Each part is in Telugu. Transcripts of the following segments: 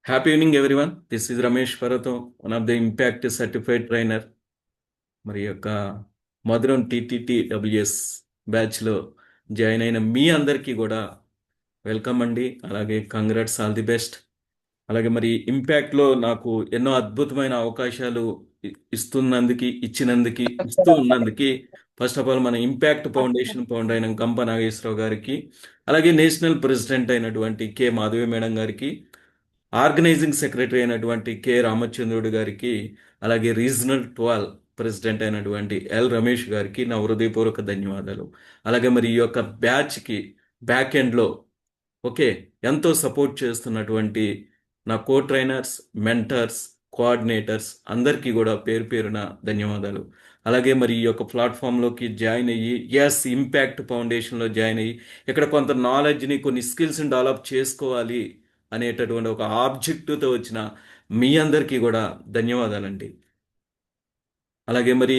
Happy evening, everyone. This is Ramesh Parato, one of the Impact Certified Trainer. మరి యొక్క మధురం TTTWS బ్యాచ్లో జాయిన్ అయిన మీ అందరికీ కూడా వెల్కమ్ అండి. అలాగే కంగ్రాట్స్, ఆల్ ది బెస్ట్. అలాగే మరి ఇంపాక్ట్లో నాకు ఎన్నో అద్భుతమైన అవకాశాలు ఇస్తూ ఉన్నందుకు ఫస్ట్ ఆఫ్ ఆల్ మన ఇంపాక్ట్ ఫౌండేషన్ ఫౌండర్ అయిన గంప నాగేశ్వరరావు గారికి, అలాగే నేషనల్ ప్రెసిడెంట్ అయినటువంటి కె మాధవి మేడం గారికి, ఆర్గనైజింగ్ సెక్రటరీ అయినటువంటి కె రామచంద్రుడు గారికి, అలాగే రీజనల్ 12 ప్రెసిడెంట్ అయినటువంటి ఎల్ రమేష్ గారికి నా హృదయపూర్వక ధన్యవాదాలు. అలాగే మరి ఈ యొక్క బ్యాచ్కి బ్యాక్ ఎండ్లో ఓకే ఎంతో సపోర్ట్ చేస్తున్నటువంటి నా కో ట్రైనర్స్, మెంటర్స్, కోఆర్డినేటర్స్ అందరికీ కూడా పేరు పేరున ధన్యవాదాలు. అలాగే మరి ఈ యొక్క ప్లాట్ఫామ్లోకి జాయిన్ అయ్యి ఇంపాక్ట్ ఫౌండేషన్లో జాయిన్ అయ్యి ఇక్కడ కొంత నాలెడ్జ్ని, కొన్ని స్కిల్స్ని డెవలప్ చేసుకోవాలి అనేటటువంటి ఒక ఆబ్జెక్టివ్తో వచ్చిన మీ అందరికీ కూడా ధన్యవాదాలండి. అలాగే మరి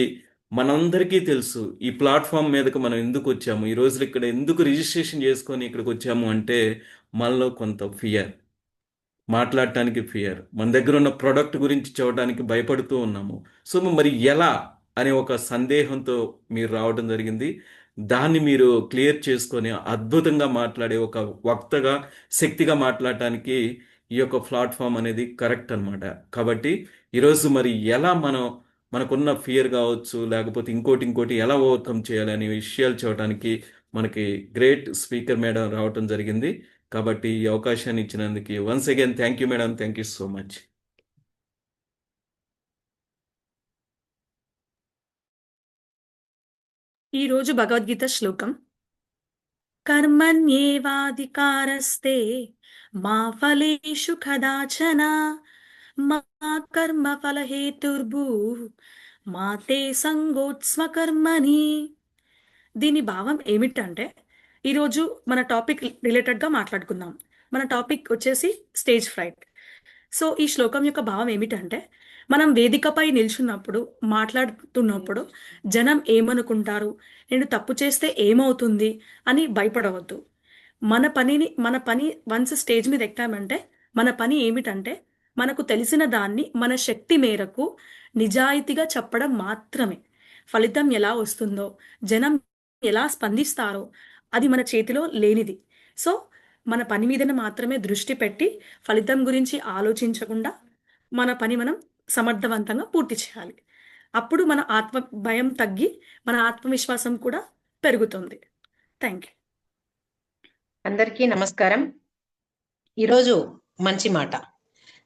మనందరికీ తెలుసు ఈ ప్లాట్ఫామ్ మీదకి మనం ఎందుకు వచ్చాము, ఈ రోజులు ఇక్కడ ఎందుకు రిజిస్ట్రేషన్ చేసుకొని ఇక్కడికి వచ్చాము అంటే మనలో కొంత ఫియర్, మాట్లాడటానికి ఫియర్, మన దగ్గర ఉన్న ప్రోడక్ట్ గురించి చూడడానికి భయపడుతూ ఉన్నాము. సో మరి ఎలా అనే ఒక సందేహంతో మీరు రావడం జరిగింది. దాన్ని మీరు క్లియర్ చేసుకొని అద్భుతంగా మాట్లాడే ఒక వక్తగా, శక్తిగా మాట్లాడటానికి ఈ యొక్క ప్లాట్ఫామ్ అనేది కరెక్ట్ అనమాట. కాబట్టి ఈరోజు మరి ఎలా మనకున్న ఫియర్ కావచ్చు, లేకపోతే ఇంకోటి ఎలా ఓవర్కమ్ చేయాలి అనే విషయాలు చూడటానికి మనకి గ్రేట్ స్పీకర్ మేడం రావటం జరిగింది. కాబట్టి ఈ అవకాశాన్ని ఇచ్చినందుకు once again thank you madam, thank you so much. ఈరోజు భగవద్గీత శ్లోకం, కర్మణ్యేవాధికారస్తే మా ఫలేషు కదాచన మా కర్మ ఫలహేతుర్భూ మా తే సంగోత్స్మ కర్మని. దీని భావం ఏమిటంటే, ఈరోజు మన టాపిక్ రిలేటెడ్గా మాట్లాడుకుందాం. మన టాపిక్ వచ్చేసి స్టేజ్ ఫ్రైట్. సో ఈ శ్లోకం యొక్క భావం ఏమిటంటే, మనం వేదికపై నిల్చున్నప్పుడు, మాట్లాడుతున్నప్పుడు జనం ఏమనుకుంటారు, నేను తప్పు చేస్తే ఏమవుతుంది అని భయపడవద్దు. మన పని వన్స్ స్టేజ్ మీద ఎక్కామంటే మన పని ఏమిటంటే, మనకు తెలిసిన దాన్ని మన శక్తి మేరకు నిజాయితీగా చెప్పడం మాత్రమే. ఫలితం ఎలా వస్తుందో, జనం ఎలా స్పందిస్తారో అది మన చేతిలో లేనిది. సో మన పని మీదనే మాత్రమే దృష్టి పెట్టి ఫలితం గురించి ఆలోచించకుండా మన పని మనం సమర్థవంతంగా పూర్తి చేయాలి. అప్పుడు మన భయం తగ్గి మన ఆత్మవిశ్వాసం కూడా పెరుగుతుంది. Thank you. అందరికీ నమస్కారం. ఈరోజు మంచి మాట.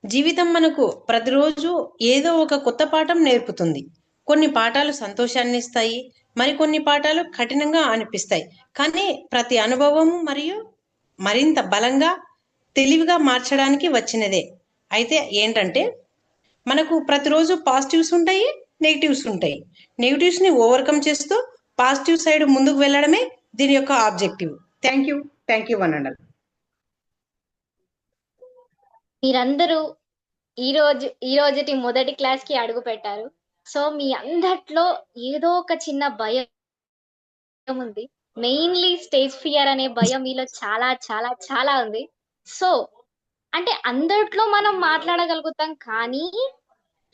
జీవితం మనకు ప్రతిరోజు ఏదో ఒక కొత్త పాఠం నేర్పుతుంది. కొన్ని పాఠాలు సంతోషాన్ని ఇస్తాయి, మరికొన్ని పాఠాలు కఠినంగా అనిపిస్తాయి. కానీ ప్రతి అనుభవం మరియు మరింత బలంగా, తెలివిగా మార్చడానికి వచ్చినదే. అయితే ఏంటంటే, మనకు ప్రతిరోజు పాజిటివ్స్ ఉంటాయి, నెగిటివ్స్ ఉంటాయి. నెగిటివ్స్ని ఓవర్కమ్ చేస్తూ పాజిటివ్ సైడ్ ముందుకు వెళ్ళడమే దీని యొక్క objective. Thank you one and all. మీరందరూ ఈ రోజుటి మొదటి క్లాస్ కి అడుగు పెట్టారు. సో మీ అందట్లో ఏదో ఒక చిన్న భయం ఉంది. మెయిన్లీ స్టేజ్ ఫియర్ అనే భయం మీలో చాలా చాలా చాలా ఉంది. సో అంటే అందట్లో మనం మాట్లాడగలుగుతాం, కానీ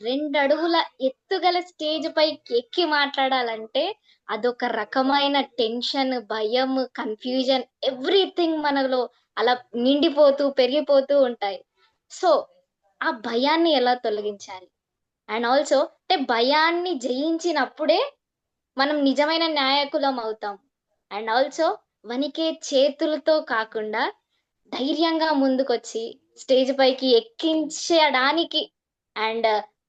2 అడుగుల ఎత్తుగల స్టేజ్ పైకి ఎక్కి మాట్లాడాలంటే అదొక రకమైన టెన్షన్, భయం, కన్ఫ్యూజన్, ఎవ్రీథింగ్ మనలో అలా నిండిపోతూ పెరిగిపోతూ ఉంటాయి. సో ఆ భయాన్ని ఎలా తొలగించాలి, అండ్ ఆల్సో అంటే భయాన్ని జయించినప్పుడే మనం నిజమైన నాయకులం అవుతాం. అండ్ ఆల్సో వణికే చేతులతో కాకుండా ధైర్యంగా ముందుకొచ్చి స్టేజ్ పైకి ఎక్కించడానికి అండ్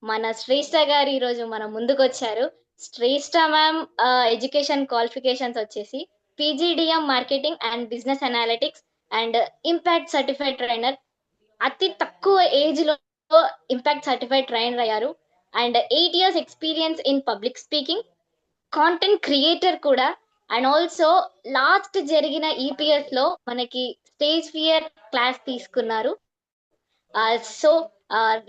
మన శ్రేష్ఠ గారు ఈరోజు మన ముందుకు వచ్చారు. శ్రేష్ఠ మ్యామ్ ఎడ్యుకేషన్ క్వాలిఫికేషన్స్ వచ్చేసి PGDM marketing and business analytics and impact certified trainer. అతి తక్కువ ఏజ్ లో ఇంపాక్ట్ సర్టిఫైడ్ ట్రైనర్ అయ్యారు. And 8 years experience in public speaking, content creator కూడా. అండ్ ఆల్సో లాస్ట్ జరిగిన ఈపీఎస్ లో మనకి స్టేజ్ ఫియర్ క్లాస్ తీసుకున్నారు. సో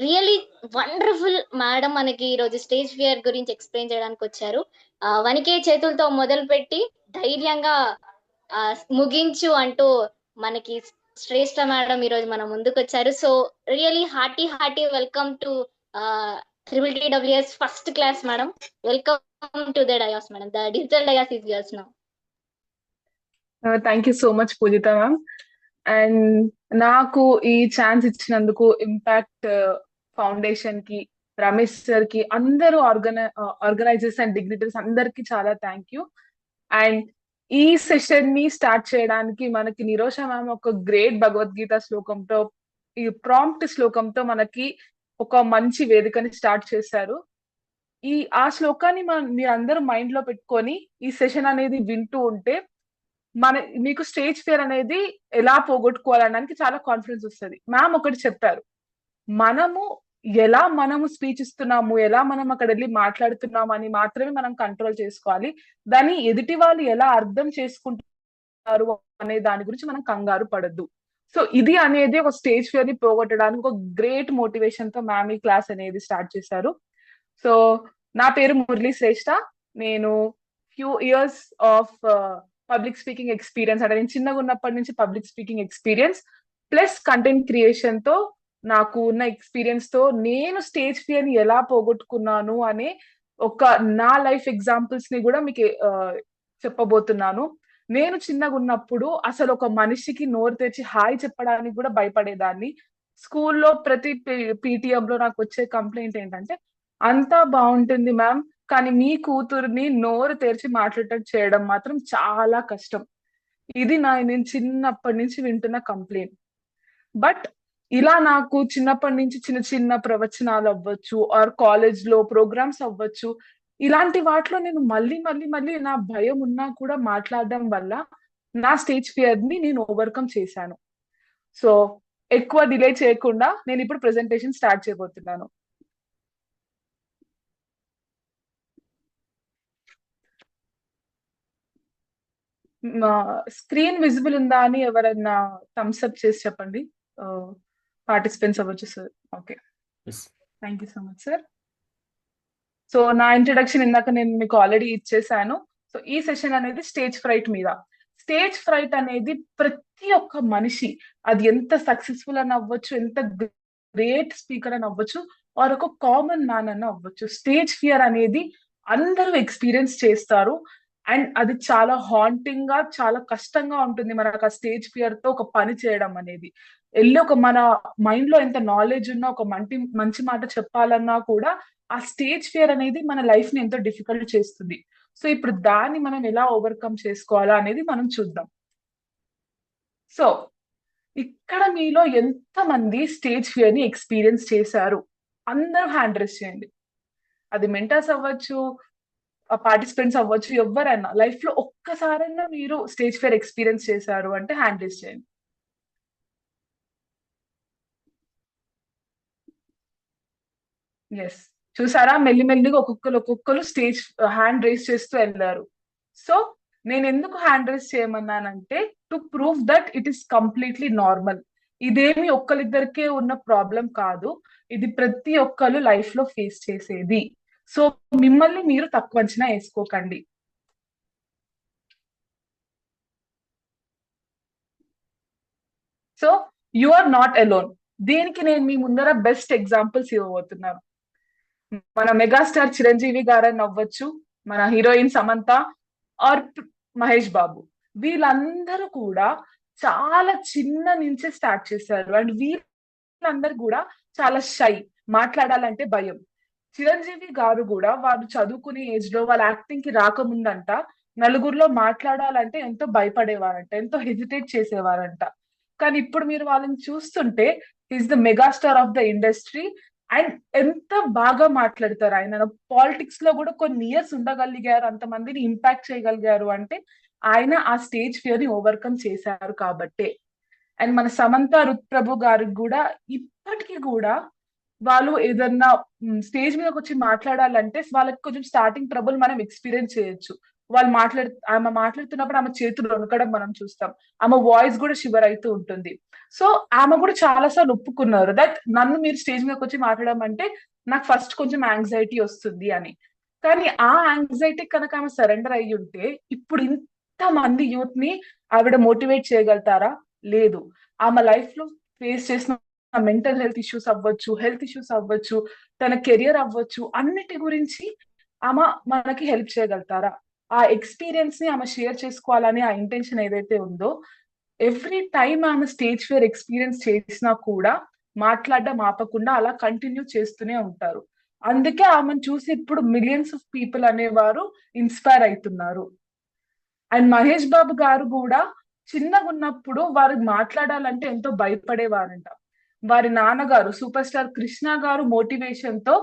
రియలీ వండర్ఫుల్ మేడం మనకి ఈరోజు స్టేజ్ ఫియర్ గురించి ఎక్స్ప్లెయిన్ చేయడానికి వచ్చారు. వణికే చేతులతో మొదలుపెట్టి ధైర్యంగా ముగించు అంటూ మనకి శ్రేష్ఠ మేడం ఈరోజు మన ముందుకు వచ్చారు. So really hearty welcome to TTWS first class madam. Welcome to the dais madam. The digital dais is yours now. Thank you so much Pujitha ma'am. And నాకు ఈ ఛాన్స్ ఇచ్చినందుకు ఇంపాక్ట్ ఫౌండేషన్ కి, రమేష్ సార్ కి, అందరూ ఆర్గనైజర్స్ అండ్ డిగ్నిటరీస్ అందరికి చాలా థ్యాంక్ యూ. అండ్ ఈ సెషన్ ని స్టార్ట్ చేయడానికి మనకి నిరోష మ్యామ్ ఒక గ్రేట్ భగవద్గీత శ్లోకంతో, ఈ ప్రాంప్ట్ శ్లోకంతో మనకి ఒక మంచి వేదికని స్టార్ట్ చేశారు. ఆ శ్లోకాన్ని మీరందరూ మైండ్ లో పెట్టుకొని ఈ సెషన్ అనేది వింటూ ఉంటే మీకు స్టేజ్ ఫియర్ అనేది ఎలా పోగొట్టుకోవాలనడానికి చాలా కాన్ఫిడెన్స్ వస్తుంది. మ్యామ్ ఒకటి చెప్పారు, మనము స్పీచ్ ఇస్తున్నాము, ఎలా మనం అక్కడ వెళ్ళి మాట్లాడుతున్నాము అని మాత్రమే మనం కంట్రోల్ చేసుకోవాలి. దాన్ని ఎదుటి వాళ్ళు ఎలా అర్థం చేసుకుంటారు అనే దాని గురించి మనం కంగారు పడద్దు. సో ఇది అనేది ఒక స్టేజ్ ఫియర్ ని పోగొట్టడానికి ఒక గ్రేట్ మోటివేషన్ తో మ్యామ్ ఈ క్లాస్ అనేది స్టార్ట్ చేశారు. సో నా పేరు మురళీ శ్రేష్ఠ. నేను few years of public speaking experience, అంటే నేను చిన్నగా ఉన్నప్పటి నుంచి public speaking experience plus content creation తో నాకు ఉన్న ఎక్స్పీరియన్స్ తో నేను స్టేజ్ ఫియర్ ని ఎలా పోగొట్టుకున్నాను అనే ఒక నా లైఫ్ ఎగ్జాంపుల్స్ ని కూడా మీకు చెప్పబోతున్నాను. నేను చిన్నగా ఉన్నప్పుడు అసలు ఒక మనిషికి నోరు తెచ్చి హాయ్ చెప్పడానికి కూడా భయపడేదాన్ని. స్కూల్లో ప్రతి PTM లో నాకు వచ్చే కంప్లైంట్ ఏంటంటే, అంతా బాగుంటుంది మ్యామ్, కానీ మీ కూతుర్ని నోరు తెరిచి మాట్లాడటం చేయడం మాత్రం చాలా కష్టం. ఇది నేను చిన్నప్పటి నుంచి వింటున్న కంప్లైంట్. బట్ ఇలా నాకు చిన్నప్పటి నుంచి చిన్న చిన్న ప్రవచనాలు అవ్వచ్చు, ఆర్ కాలేజ్ లో ప్రోగ్రామ్స్ అవ్వచ్చు, ఇలాంటి వాటిలో నేను మళ్ళీ నా భయం ఉన్నా కూడా మాట్లాడడం వల్ల నా స్టేజ్ ఫియర్ ని నేను ఓవర్కమ్ చేశాను. సో ఎక్కువ డిలే చేయకుండా నేను ఇప్పుడు ప్రెజెంటేషన్ స్టార్ట్ చేయబోతున్నాను. స్క్రీన్ విజిబుల్ ఉందా అని ఎవరైనా థమ్స్ అప్ చేసి చెప్పండి. పార్టిసిపెంట్స్ అవ్వచ్చు sir. Okay, thank you so much sir. So నా ఇంట్రడక్షన్ ఇందాక నేను మీకు ఆల్రెడీ ఇచ్చేసాను. సో ఈ సెషన్ అనేది స్టేజ్ ఫ్రైట్ మీద. స్టేజ్ ఫ్రైట్ అనేది ప్రతి ఒక్క మనిషి, అది ఎంత సక్సెస్ఫుల్ అని అవ్వచ్చు, ఎంత గ్రేట్ స్పీకర్ అని అవ్వచ్చు, ఆర్ ఒక కామన్ మ్యాన్ అని అవ్వచ్చు, స్టేజ్ ఫియర్ అనేది అందరూ ఎక్స్పీరియన్స్ చేస్తారు. అండ్ అది చాలా హాంటింగ్ గా, చాలా కష్టంగా ఉంటుంది మనకు ఆ స్టేజ్ ఫియర్ తో ఒక పని చేయడం అనేది. మన మైండ్ లో ఎంత నాలెడ్జ్ ఉన్నా, ఒక మంచి మాట చెప్పాలన్నా కూడా ఆ స్టేజ్ ఫియర్ అనేది మన లైఫ్ ని ఎంతో డిఫికల్ట్ చేస్తుంది. సో ఇప్పుడు దాన్ని మనం ఎలా ఓవర్కమ్ చేసుకోవాలా అనేది మనం చూద్దాం. సో ఇక్కడ మీలో ఎంత మంది స్టేజ్ ఫియర్ ని ఎక్స్పీరియన్స్ చేశారు? అందరూ హ్యాండ్ రైజ్ చేయండి. అది మెంటర్స్ అవ్వచ్చు, పార్టిసిపెంట్స్ అవ్వచ్చు, ఎవరైనా లైఫ్ లో ఒక్కసారైనా మీరు స్టేజ్ ఫియర్ ఎక్స్పీరియన్స్ చేశారు అంటే హ్యాండ్ రైజ్ చేయండి. ఎస్, చూసారా, మెల్లిమెల్లిగా ఒక్కొక్కరు స్టేజ్ హ్యాండ్ రైజ్ చేస్తూ వెళ్ళారు. సో నేను ఎందుకు హ్యాండ్ రైజ్ చేయమన్నానంటే, to prove that it is completely normal. ఇదేమి ఒక్కరిద్దరికే ఉన్న ప్రాబ్లం కాదు, ఇది ప్రతి ఒక్కరు లైఫ్ లో ఫేస్ చేసేది. సో మిమ్మల్ని మీరు తక్కువ అంచనా వేసుకోకండి. So you are not alone. దీనికి నేను మీ ముందర బెస్ట్ ఎగ్జాంపుల్స్ ఇవ్వబోతున్నాను. మన మెగాస్టార్ చిరంజీవి గారని అవ్వచ్చు, మన హీరోయిన్ సమంత ఆర్ మహేష్ బాబు, వీళ్ళందరూ కూడా చాలా చిన్న నుంచే స్టార్ట్ చేశారు. అండ్ వీళ్ళందరూ కూడా చాలా షై, మాట్లాడాలంటే భయం. చిరంజీవి గారు కూడా వాళ్ళు చదువుకునే ఏజ్ లో, వాళ్ళ యాక్టింగ్ కి రాకముందంట నలుగురిలో మాట్లాడాలంటే ఎంతో భయపడేవారంట, ఎంతో హెజిటేట్ చేసేవారంట. కానీ ఇప్పుడు మీరు వాళ్ళని చూస్తుంటే is the megastar of the industry. And ఎంత బాగా మాట్లాడతారు ఆయన. పాలిటిక్స్ లో కూడా కొన్ని ఇయర్స్ ఉండగలిగారు, అంతమందిని ఇంపాక్ట్ చేయగలిగారు అంటే ఆయన ఆ స్టేజ్ ఫియర్ ని ఓవర్కమ్ చేశారు కాబట్టే. అండ్ మన సమంత రుత్ప్రభు గారికి కూడా ఇప్పటికీ కూడా వాళ్ళు ఏదన్నా స్టేజ్ మీదకి వచ్చి మాట్లాడాలంటే వాళ్ళకి కొంచెం స్టార్టింగ్ ట్రబుల్ మనం ఎక్స్పీరియన్స్ చేయొచ్చు. ఆమె మాట్లాడుతున్నప్పుడు ఆమె చేతులు వణకడం మనం చూస్తాం, ఆమె వాయిస్ కూడా షివర్ అవుతూ ఉంటుంది. సో ఆమె కూడా చాలా సార్లు ఒప్పుకున్నారు దట్ నన్ను మీరు స్టేజ్ మీదకి వచ్చి మాట్లాడడం అంటే నాకు ఫస్ట్ కొంచెం యాంగ్జైటీ వస్తుంది అని. కానీ ఆ యాంగ్జైటీ కనుక ఆమె సరెండర్ అయ్యి ఉంటే ఇప్పుడు ఇంత మంది యూత్ ని ఆవిడ మోటివేట్ చేయగలుగుతారా? లేదు. ఆమె లైఫ్ లో ఫేస్ చేసిన మెంటల్ హెల్త్ ఇష్యూస్ అవ్వచ్చు, తన కెరియర్ అవ్వచ్చు, అన్నిటి గురించి ఆమె మనకి హెల్ప్ చేయగలుగుతారా? ఆ ఎక్స్పీరియన్స్ ని ఆమె షేర్ చేసుకోవాలని ఆ ఇంటెన్షన్ ఏదైతే ఉందో, ఎవ్రీ టైం ఆమె స్టేజ్ ఫియర్ ఎక్స్పీరియన్స్ చేసినా కూడా మాట్లాడడం ఆపకుండా అలా కంటిన్యూ చేస్తూనే ఉంటారు. అందుకే ఆమెను చూసి ఇప్పుడు మిలియన్స్ ఆఫ్ పీపుల్ అనేవారు ఇన్స్పైర్ అవుతున్నారు. అండ్ మహేష్ బాబు గారు కూడా చిన్నగా ఉన్నప్పుడు వారు మాట్లాడాలంటే ఎంతో భయపడేవారంట. వారి నాన్నగారు సూపర్ స్టార్ కృష్ణ గారు మోటివేషన్ తో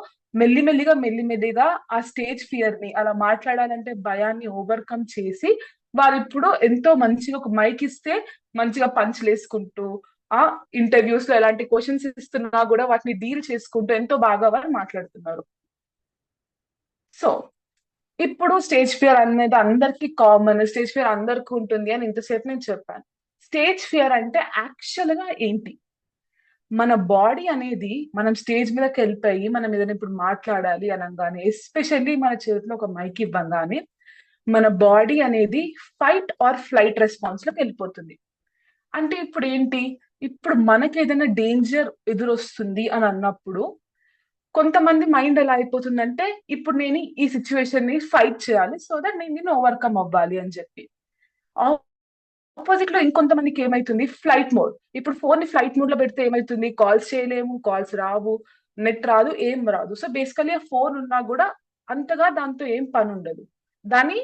మెల్లిమెల్లిగా ఆ స్టేజ్ ఫియర్ ని, అలా మాట్లాడాలంటే భయాన్ని ఓవర్కమ్ చేసి వారు ఇప్పుడు ఎంతో మంచిగా ఒక మైక్ ఇస్తే మంచిగా పంచులు వేసుకుంటూ, ఆ ఇంటర్వ్యూస్ లో ఎలాంటి క్వశ్చన్స్ ఇస్తున్నా కూడా వాటిని డీల్ చేసుకుంటూ ఎంతో బాగా వారు మాట్లాడుతున్నారు. సో ఇప్పుడు స్టేజ్ ఫియర్ అనేది అందరికి కామన్, స్టేజ్ ఫియర్ అందరికి ఉంటుంది అని ఇంతసేపు నేను చెప్పాను. స్టేజ్ ఫియర్ అంటే యాక్చువల్ గా ఏంటి? మన బాడీ అనేది మనం స్టేజ్ మీదకి వెళ్ళిపోయి మనం ఏదైనా ఇప్పుడు మాట్లాడాలి అనగానే, ఎస్పెషల్లీ మన చేతిలో ఒక మైక్ ఇవ్వగానే మన బాడీ అనేది ఫైట్ ఆర్ ఫ్లైట్ రెస్పాన్స్ లోకి వెళ్ళిపోతుంది. అంటే ఇప్పుడు ఏంటి? ఇప్పుడు మనకి ఏదైనా డేంజర్ ఎదురొస్తుంది అని అన్నప్పుడు కొంతమంది మైండ్ ఎలా అయిపోతుందంటే, ఇప్పుడు నేను ఈ సిచ్యువేషన్ ని ఫైట్ చేయాలి, సో దట్ నేను దీన్ని ఓవర్కమ్ అవ్వాలి అని చెప్పి. ఆపోజిట్ లో ఇంకొంతమందికి ఏమైతుంది? Flight mode. ఇప్పుడు ఫోన్ ని ఫ్లైట్ మోడ్ లో పెడితే ఏమైతుంది? కాల్స్ చేయలేము, కాల్స్ రావు, నెట్ రాదు, ఏం రాదు. సో బేసికలీ ఆ ఫోన్ ఉన్నా కూడా అంతగా దాంతో ఏం పని ఉండదు. దాని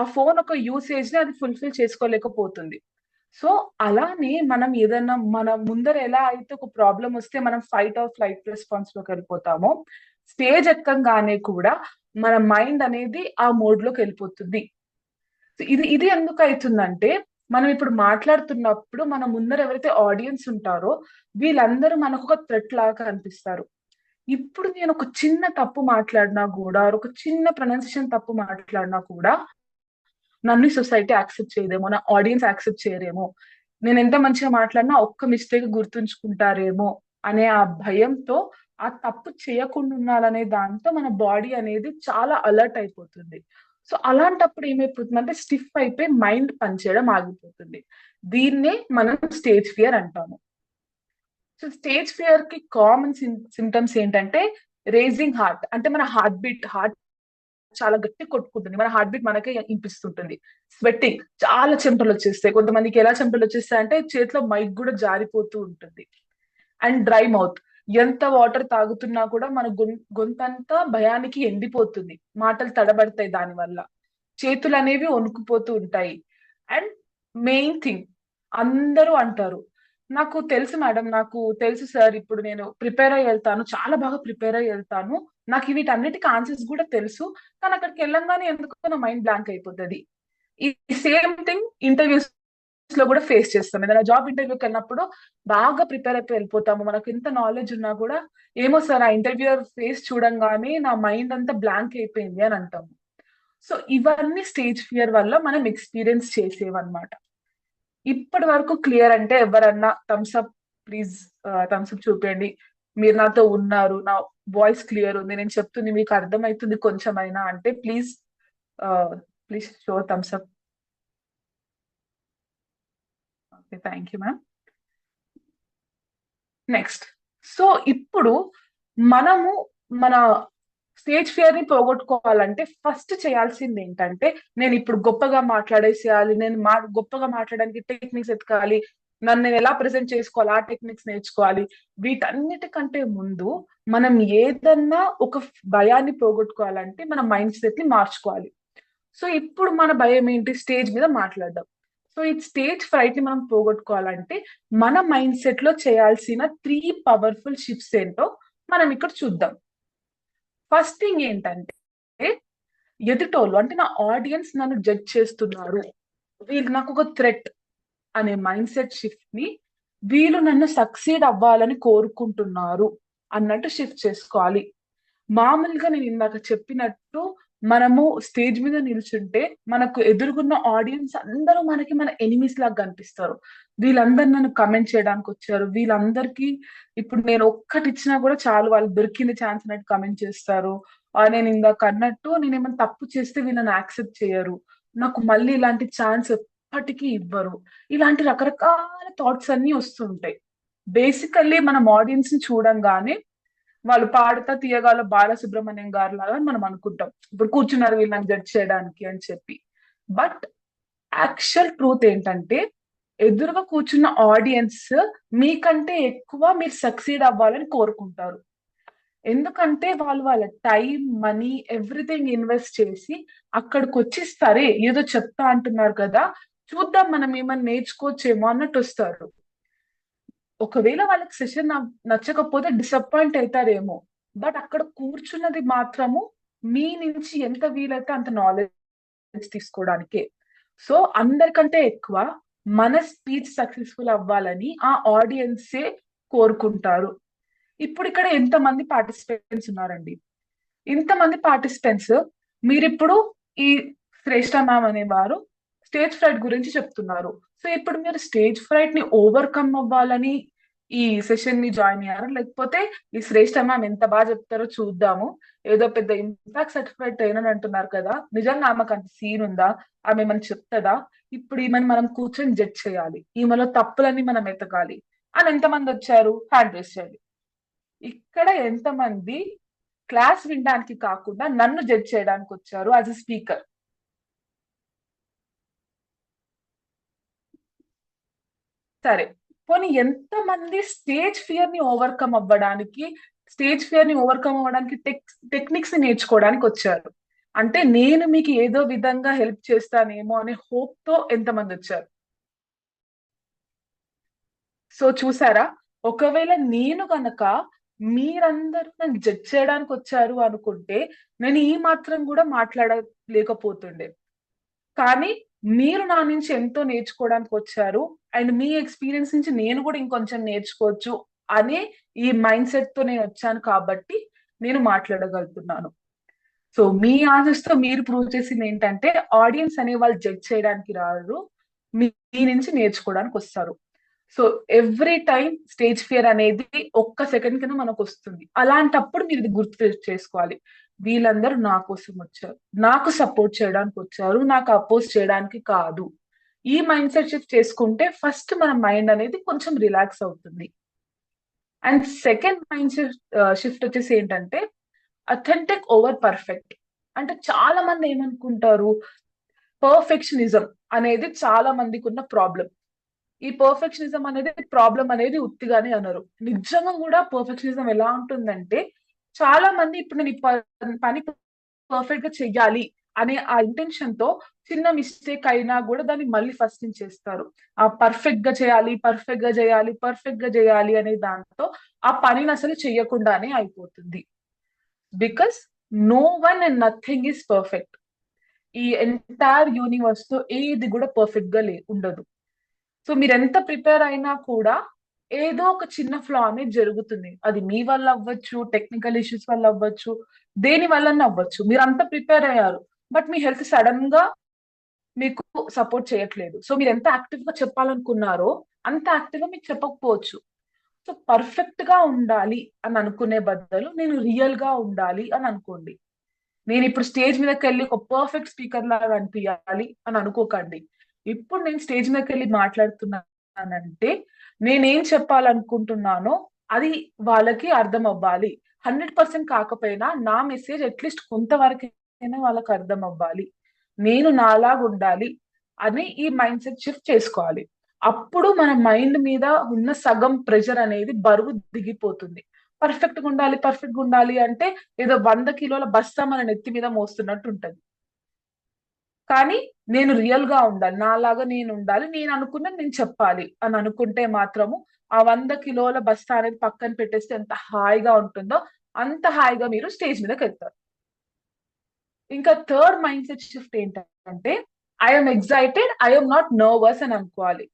ఆ ఫోన్ ఒక యూసేజ్ ని అది ఫుల్ఫిల్ చేసుకోలేకపోతుంది. సో అలానే మనం ఏదైనా మన ముందర ఎలా అయితే ఒక ప్రాబ్లం వస్తే మనం ఫైట్ ఆర్ ఫ్లైట్ రెస్పాన్స్ లోకి వెళ్ళిపోతామో, స్టేజ్ ఎక్కంగానే కూడా మన మైండ్ అనేది ఆ మోడ్ లోకి వెళ్ళిపోతుంది. ఇది ఎందుకు అవుతుందంటే, మనం ఇప్పుడు మాట్లాడుతున్నప్పుడు మన ముందర ఎవరైతే ఆడియన్స్ ఉంటారో వీళ్ళందరూ మనకు ఒక థ్రెట్ లాగా కనిపిస్తారు. ఇప్పుడు నేను ఒక చిన్న తప్పు మాట్లాడినా కూడా, ఒక చిన్న ప్రొనౌన్సియేషన్ తప్పు మాట్లాడినా కూడా నన్ను సొసైటీ యాక్సెప్ట్ చేయదేమో, నా ఆడియన్స్ యాక్సెప్ట్ చేయరేమో, నేను ఎంత మంచిగా మాట్లాడినా ఒక్క మిస్టేక్ గుర్తుంచుకుంటారేమో అనే ఆ భయంతో ఆ తప్పు చేయకుండా ఉండాలనే దాంతో మన బాడీ అనేది చాలా అలర్ట్ అయిపోతుంది. సో అలాంటప్పుడు ఏమైపోతుందంటే స్టిఫ్ అయిపోయి మైండ్ పనిచేయడం ఆగిపోతుంది. దీన్నే మనం స్టేజ్ ఫియర్ అంటాము. సో స్టేజ్ ఫియర్ కి కామన్ సిమ్టమ్స్ ఏంటంటే, రేజింగ్ హార్ట్, అంటే మన హార్ట్ చాలా గట్టి కొట్టుకుంటుంది, మన హార్ట్ బీట్ మనకే వినిపిస్తుంటుంది. స్వెట్టింగ్, చాలా చెమటలు వచ్చేస్తాయి. కొంతమందికి ఎలా చెమటలు వచ్చేస్తాయి అంటే చేతిలో మైక్ కూడా జారిపోతూ ఉంటుంది. అండ్ డ్రై మౌత్, ఎంత వాటర్ తాగుతున్నా కూడా మన గొంతంతా భయానికి ఎండిపోతుంది, మాటలు తడబడతాయి దానివల్ల, చేతులు అనేవి వణుకుపోతూ ఉంటాయి. అండ్ మెయిన్ థింగ్, అందరూ అంటారు, నాకు తెలుసు మేడం, నాకు తెలుసు సార్, ఇప్పుడు నేను ప్రిపేర్ అయ్యి వెళ్తాను, చాలా బాగా ప్రిపేర్ అయ్యి వెళ్తాను, నాకు వీటన్నిటికీ ఆన్సర్స్ కూడా తెలుసు, కానీ అక్కడికి వెళ్ళంగానే ఎందుకో నా మైండ్ బ్లాంక్ అయిపోతుంది. ఈ సేమ్ థింగ్ ఇంటర్వ్యూస్ లో కూడా ఫేస్ చేస్తాం. ఏదైనా జాబ్ ఇంటర్వ్యూకి వెళ్ళినప్పుడు బాగా ప్రిపేర్ అయిపోయి వెళ్ళిపోతాము, మనకు ఎంత నాలెడ్జ్ ఉన్నా కూడా ఏమో సార్ ఆ ఇంటర్వ్యూయర్ ఫేస్ చూడంగానే నా మైండ్ అంతా బ్లాంక్ అయిపోయింది అని అంటాము. సో ఇవన్నీ స్టేజ్ ఫియర్ వల్ల మనం ఎక్స్పీరియన్స్ చేసేవన్నమాట. ఇప్పటి వరకు క్లియర్ అంటే ఎవరన్నా thumbs up, please thumbs up చూపించండి, మీరు నాతో ఉన్నారు, నా వాయిస్ క్లియర్ ఉంది, నేను చెప్తుంది మీకు అర్థమవుతుంది కొంచెమైనా అంటే please please show thumbs up. Okay, thank you ma'am. Next, so ఇప్పుడు మనము మన స్టేజ్ ఫియర్ ని పోగొట్టుకోవాలంటే ఫస్ట్ చేయాల్సింది ఏంటంటే, నేను ఇప్పుడు గొప్పగా మాట్లాడేసేయాలి, నేను గొప్పగా మాట్లాడడానికి టెక్నిక్స్ ఎతకాలి, నన్ను నేను ఎలా ప్రెజెంట్ చేసుకోవాలి ఆ టెక్నిక్స్ నేర్చుకోవాలి. వీటన్నిటికంటే ముందు మనం ఏదన్నా ఒక భయాన్ని పోగొట్టుకోవాలంటే మన మైండ్ సెట్ ని మార్చుకోవాలి. సో ఇప్పుడు మన భయం ఏంటి? స్టేజ్ మీద మాట్లాడడం. సో ఈ స్టేజ్ ఫ్రైట్ ని మనం పోగొట్టుకోవాలంటే మన మైండ్ సెట్ లో చేయాల్సిన 3 పవర్ఫుల్ షిఫ్ట్స్ ఏంటో మనం ఇక్కడ చూద్దాం. ఫస్ట్ థింగ్ ఏంటంటే, ఎదుటోళ్ళు అంటే నా ఆడియన్స్ నన్ను జడ్జ్ చేస్తున్నారు, వీళ్ళు నాకు ఒక థ్రెట్ అనే మైండ్ సెట్ షిఫ్ట్ ని, వీళ్ళు నన్ను సక్సీడ్ అవ్వాలని కోరుకుంటున్నారు అన్నట్టు షిఫ్ట్ చేసుకోవాలి. మామూలుగా నేను ఇందాక చెప్పినట్టు మనము స్టేజ్ మీద నిల్చుంటే మనకు ఎదురుగున్న ఆడియన్స్ అందరూ మనకి మన ఎనిమీస్ లాగా కనిపిస్తారు. వీళ్ళందరూ నన్ను కమెంట్ చేయడానికి వచ్చారు, వీళ్ళందరికీ ఇప్పుడు నేను ఒక్కటి ఇచ్చినా కూడా చాలు, వాళ్ళు దొరికింది ఛాన్స్ అన్నట్టు కమెంట్ చేస్తారు. నేను ఇందాక అన్నట్టు నేను ఏమైనా తప్పు చేస్తే వీళ్ళని యాక్సెప్ట్ చేయరు, నాకు మళ్ళీ ఇలాంటి ఛాన్స్ ఎప్పటికీ ఇవ్వరు. ఇలాంటి రకరకాల థాట్స్ అన్ని వస్తుంటాయి. బేసికల్లీ మనం ఆడియన్స్ ని చూడంగానే వాళ్ళు పాడుతా తీయగాల బాలసుబ్రహ్మణ్యం గారు లాగా అని మనం అనుకుంటాం. ఇప్పుడు కూర్చున్నారు వీళ్ళని జడ్జ్ చేయడానికి అని చెప్పి. బట్ యాక్చువల్ ట్రూత్ ఏంటంటే ఎదురుగా కూర్చున్న ఆడియన్స్ మీకంటే ఎక్కువ మీరు సక్సీడ్ అవ్వాలని కోరుకుంటారు. ఎందుకంటే వాళ్ళు వాళ్ళ టైం, మనీ, ఎవ్రీథింగ్ ఇన్వెస్ట్ చేసి అక్కడికి వచ్చి సరే ఏదో చెప్తా అంటున్నారు కదా, చూద్దాం మనం ఏమన్నా నేర్చుకోవచ్చేమో అన్నట్టు వస్తారు. ఒకవేళ వాళ్ళకి సెషన్ నచ్చకపోతే డిసప్పాయింట్ అవుతారేమో, బట్ అక్కడ కూర్చున్నది మాత్రము మీ నుంచి ఎంత వీలైతే అంత నాలెడ్జ్ తీసుకోవడానికే. సో అందరికంటే ఎక్కువ మన స్పీచ్ సక్సెస్ఫుల్ అవ్వాలని ఆ ఆడియన్సే కోరుకుంటారు. ఇప్పుడు ఇక్కడ ఎంతమంది పార్టిసిపెంట్స్ ఉన్నారండి? ఇంతమంది పార్టిసిపెంట్స్ మీరిప్పుడు ఈ శ్రేష్ఠ మ్యామ్ అనేవారు స్టేజ్ ఫ్రైట్ గురించి చెప్తున్నారు. సో ఇప్పుడు మీరు స్టేజ్ ఫ్రైట్ ని ఓవర్కమ్ అవ్వాలని ఈ సెషన్ ని జాయిన్ అయ్యారు, లేకపోతే ఈ శ్రేష్ఠ మ్యామ్ ఎంత బాగా చెప్తారో చూద్దాము, ఏదో పెద్ద ఇంపాక్ట్ సర్టిఫైడ్ ట్రైనర్ అంటున్నారు కదా, నిజంగా ఆమెకు అంత సీన్ ఉందా, ఆమె ఏమైనా చెప్తుందా, ఇప్పుడు ఈమెను మనం కూర్చొని జడ్జ్ చేయాలి, ఈమెలో తప్పులన్నీ మనం ఎతకాలి అని ఎంతమంది వచ్చారు? హ్యాండ్ రేస్ చేయాలి. ఇక్కడ ఎంతమంది క్లాస్ వినడానికి కాకుండా నన్ను జడ్జ్ చేయడానికి వచ్చారు యాజ్ ఎ స్పీకర్? సరే, పోనీ ఎంతమంది స్టేజ్ ఫియర్ ని ఓవర్కమ్ అవ్వడానికి, టెక్నిక్స్ ని నేర్చుకోవడానికి వచ్చారు? అంటే నేను మీకు ఏదో విధంగా హెల్ప్ చేస్తానేమో అనే హోప్ తో ఎంతమంది వచ్చారు? సో చూసారా, ఒకవేళ నేను గనక మీరందరూ నన్ను జడ్జ్ చేయడానికి వచ్చారు అనుకుంటే నేను ఈ మాత్రం కూడా మాట్లాడలేకపోతుండే. కానీ మీరు నా నుంచి ఎంతో నేర్చుకోవడానికి వచ్చారు, అండ్ మీ ఎక్స్పీరియన్స్ నుంచి నేను కూడా ఇంకొంచెం నేర్చుకోవచ్చు అనే ఈ మైండ్ సెట్ తో నేను వచ్చాను కాబట్టి నేను మాట్లాడగలుగుతున్నాను. సో మీ ఆన్సర్స్ తో మీరు ప్రూవ్ చేసింది ఏంటంటే ఆడియన్స్ అనే వాళ్ళు జడ్జ్ చేయడానికి రారు, మీ నుంచి నేర్చుకోవడానికి వస్తారు. So every time stage fear అనేది ఒక్క సెకండ్ కింద మనకు వస్తుంది. అలాంటప్పుడు మీరు ఇది గుర్తు చేసుకోవాలి, వీళ్ళందరూ నా కోసం వచ్చారు, నాకు సపోర్ట్ చేయడానికి వచ్చారు, నాకు అపోజ్ చేయడానికి కాదు. ఈ మైండ్ సెట్ షిఫ్ట్ చేసుకుంటే ఫస్ట్ మన మైండ్ అనేది కొంచెం రిలాక్స్ అవుతుంది. అండ్ సెకండ్ మైండ్ షిఫ్ట్ వచ్చేసి ఏంటంటే అథెంటిక్ ఓవర్ పర్ఫెక్ట్. అంటే చాలా మంది ఏమనుకుంటారు, పర్ఫెక్షనిజం అనేది చాలా మందికి ఉన్న ప్రాబ్లం. ఈ పర్ఫెక్షనిజం అనేది ప్రాబ్లం అనేది ఉత్తిగానే అనరు. నిజంగా కూడా పర్ఫెక్షనిజం ఎలా ఉంటుందంటే చాలా మంది ఇప్పుడు నేను ఈ పని పర్ఫెక్ట్ గా చెయ్యాలి అనే ఆ ఇంటెన్షన్ తో చిన్న మిస్టేక్ అయినా కూడా దాన్ని మళ్ళీ ఫస్ట్ నుంచి చేస్తారు. ఆ పర్ఫెక్ట్ గా చేయాలి, పర్ఫెక్ట్ గా చేయాలి, పర్ఫెక్ట్ గా చేయాలి అనే దాంతో ఆ పనిని అసలు చెయ్యకుండానే అయిపోతుంది. Because no one and nothing is perfect. ఈ ఎంటైర్ యూనివర్స్ లో ఏది కూడా పర్ఫెక్ట్ గా ఉండదు. సో మీరు ఎంత ప్రిపేర్ అయినా కూడా ఏదో ఒక చిన్న ఫ్లా అనేది జరుగుతుంది. అది మీ వల్ల అవ్వచ్చు, టెక్నికల్ ఇష్యూస్ వల్ల అవ్వచ్చు, దేని వల్ల అవ్వచ్చు. మీరు అంత ప్రిపేర్ అయ్యారు, బట్ మీ హెల్త్ సడన్ గా మీకు సపోర్ట్ చేయట్లేదు. సో మీరు ఎంత యాక్టివ్ గా చెప్పాలనుకున్నారో అంత యాక్టివ్ గా మీకు చెప్పకపోవచ్చు. సో పర్ఫెక్ట్ గా ఉండాలి అని అనుకునే బదులు నేను రియల్ గా ఉండాలి అని అనుకోండి. నేను ఇప్పుడు స్టేజ్ మీదకి వెళ్ళి ఒక పర్ఫెక్ట్ స్పీకర్ లాగా అనిపించాలి అని అనుకోకండి. ఇప్పుడు నేను స్టేజ్ మీదకి వెళ్ళి మాట్లాడుతున్నానంటే నేనేం చెప్పాలనుకుంటున్నానో అది వాళ్ళకి అర్థం అవ్వాలి. 100% కాకపోయినా నా మెసేజ్ అట్లీస్ట్ కొంతవరకైనా వాళ్ళకి అర్థం అవ్వాలి, నేను నాలాగా ఉండాలి అని ఈ మైండ్ సెట్ షిఫ్ట్ చేసుకోవాలి. అప్పుడు మన మైండ్ మీద ఉన్న సగం ప్రెషర్ అనేది బరువు దిగిపోతుంది. పర్ఫెక్ట్ గా ఉండాలి అంటే ఏదో 100 కిలోల బస్తా మన నెత్తి మీద మోస్తున్నట్టు ఉంటది. కానీ నేను రియల్ గా ఉండాలి, నాలాగా నేను ఉండాలి, నేను అనుకున్నది నేను చెప్పాలి అని అనుకుంటే మాత్రము ఆ 100 కిలోల బస్తా అనేది పక్కన పెట్టేస్తే ఎంత హాయిగా ఉంటుందో అంత హాయిగా మీరు స్టేజ్ మీదకి వెళ్తారు. ఇంకా థర్డ్ మైండ్ సెట్ షిఫ్ట్ ఏంటంటే I'm excited, I'm not nervous అని అనుకోవాలి.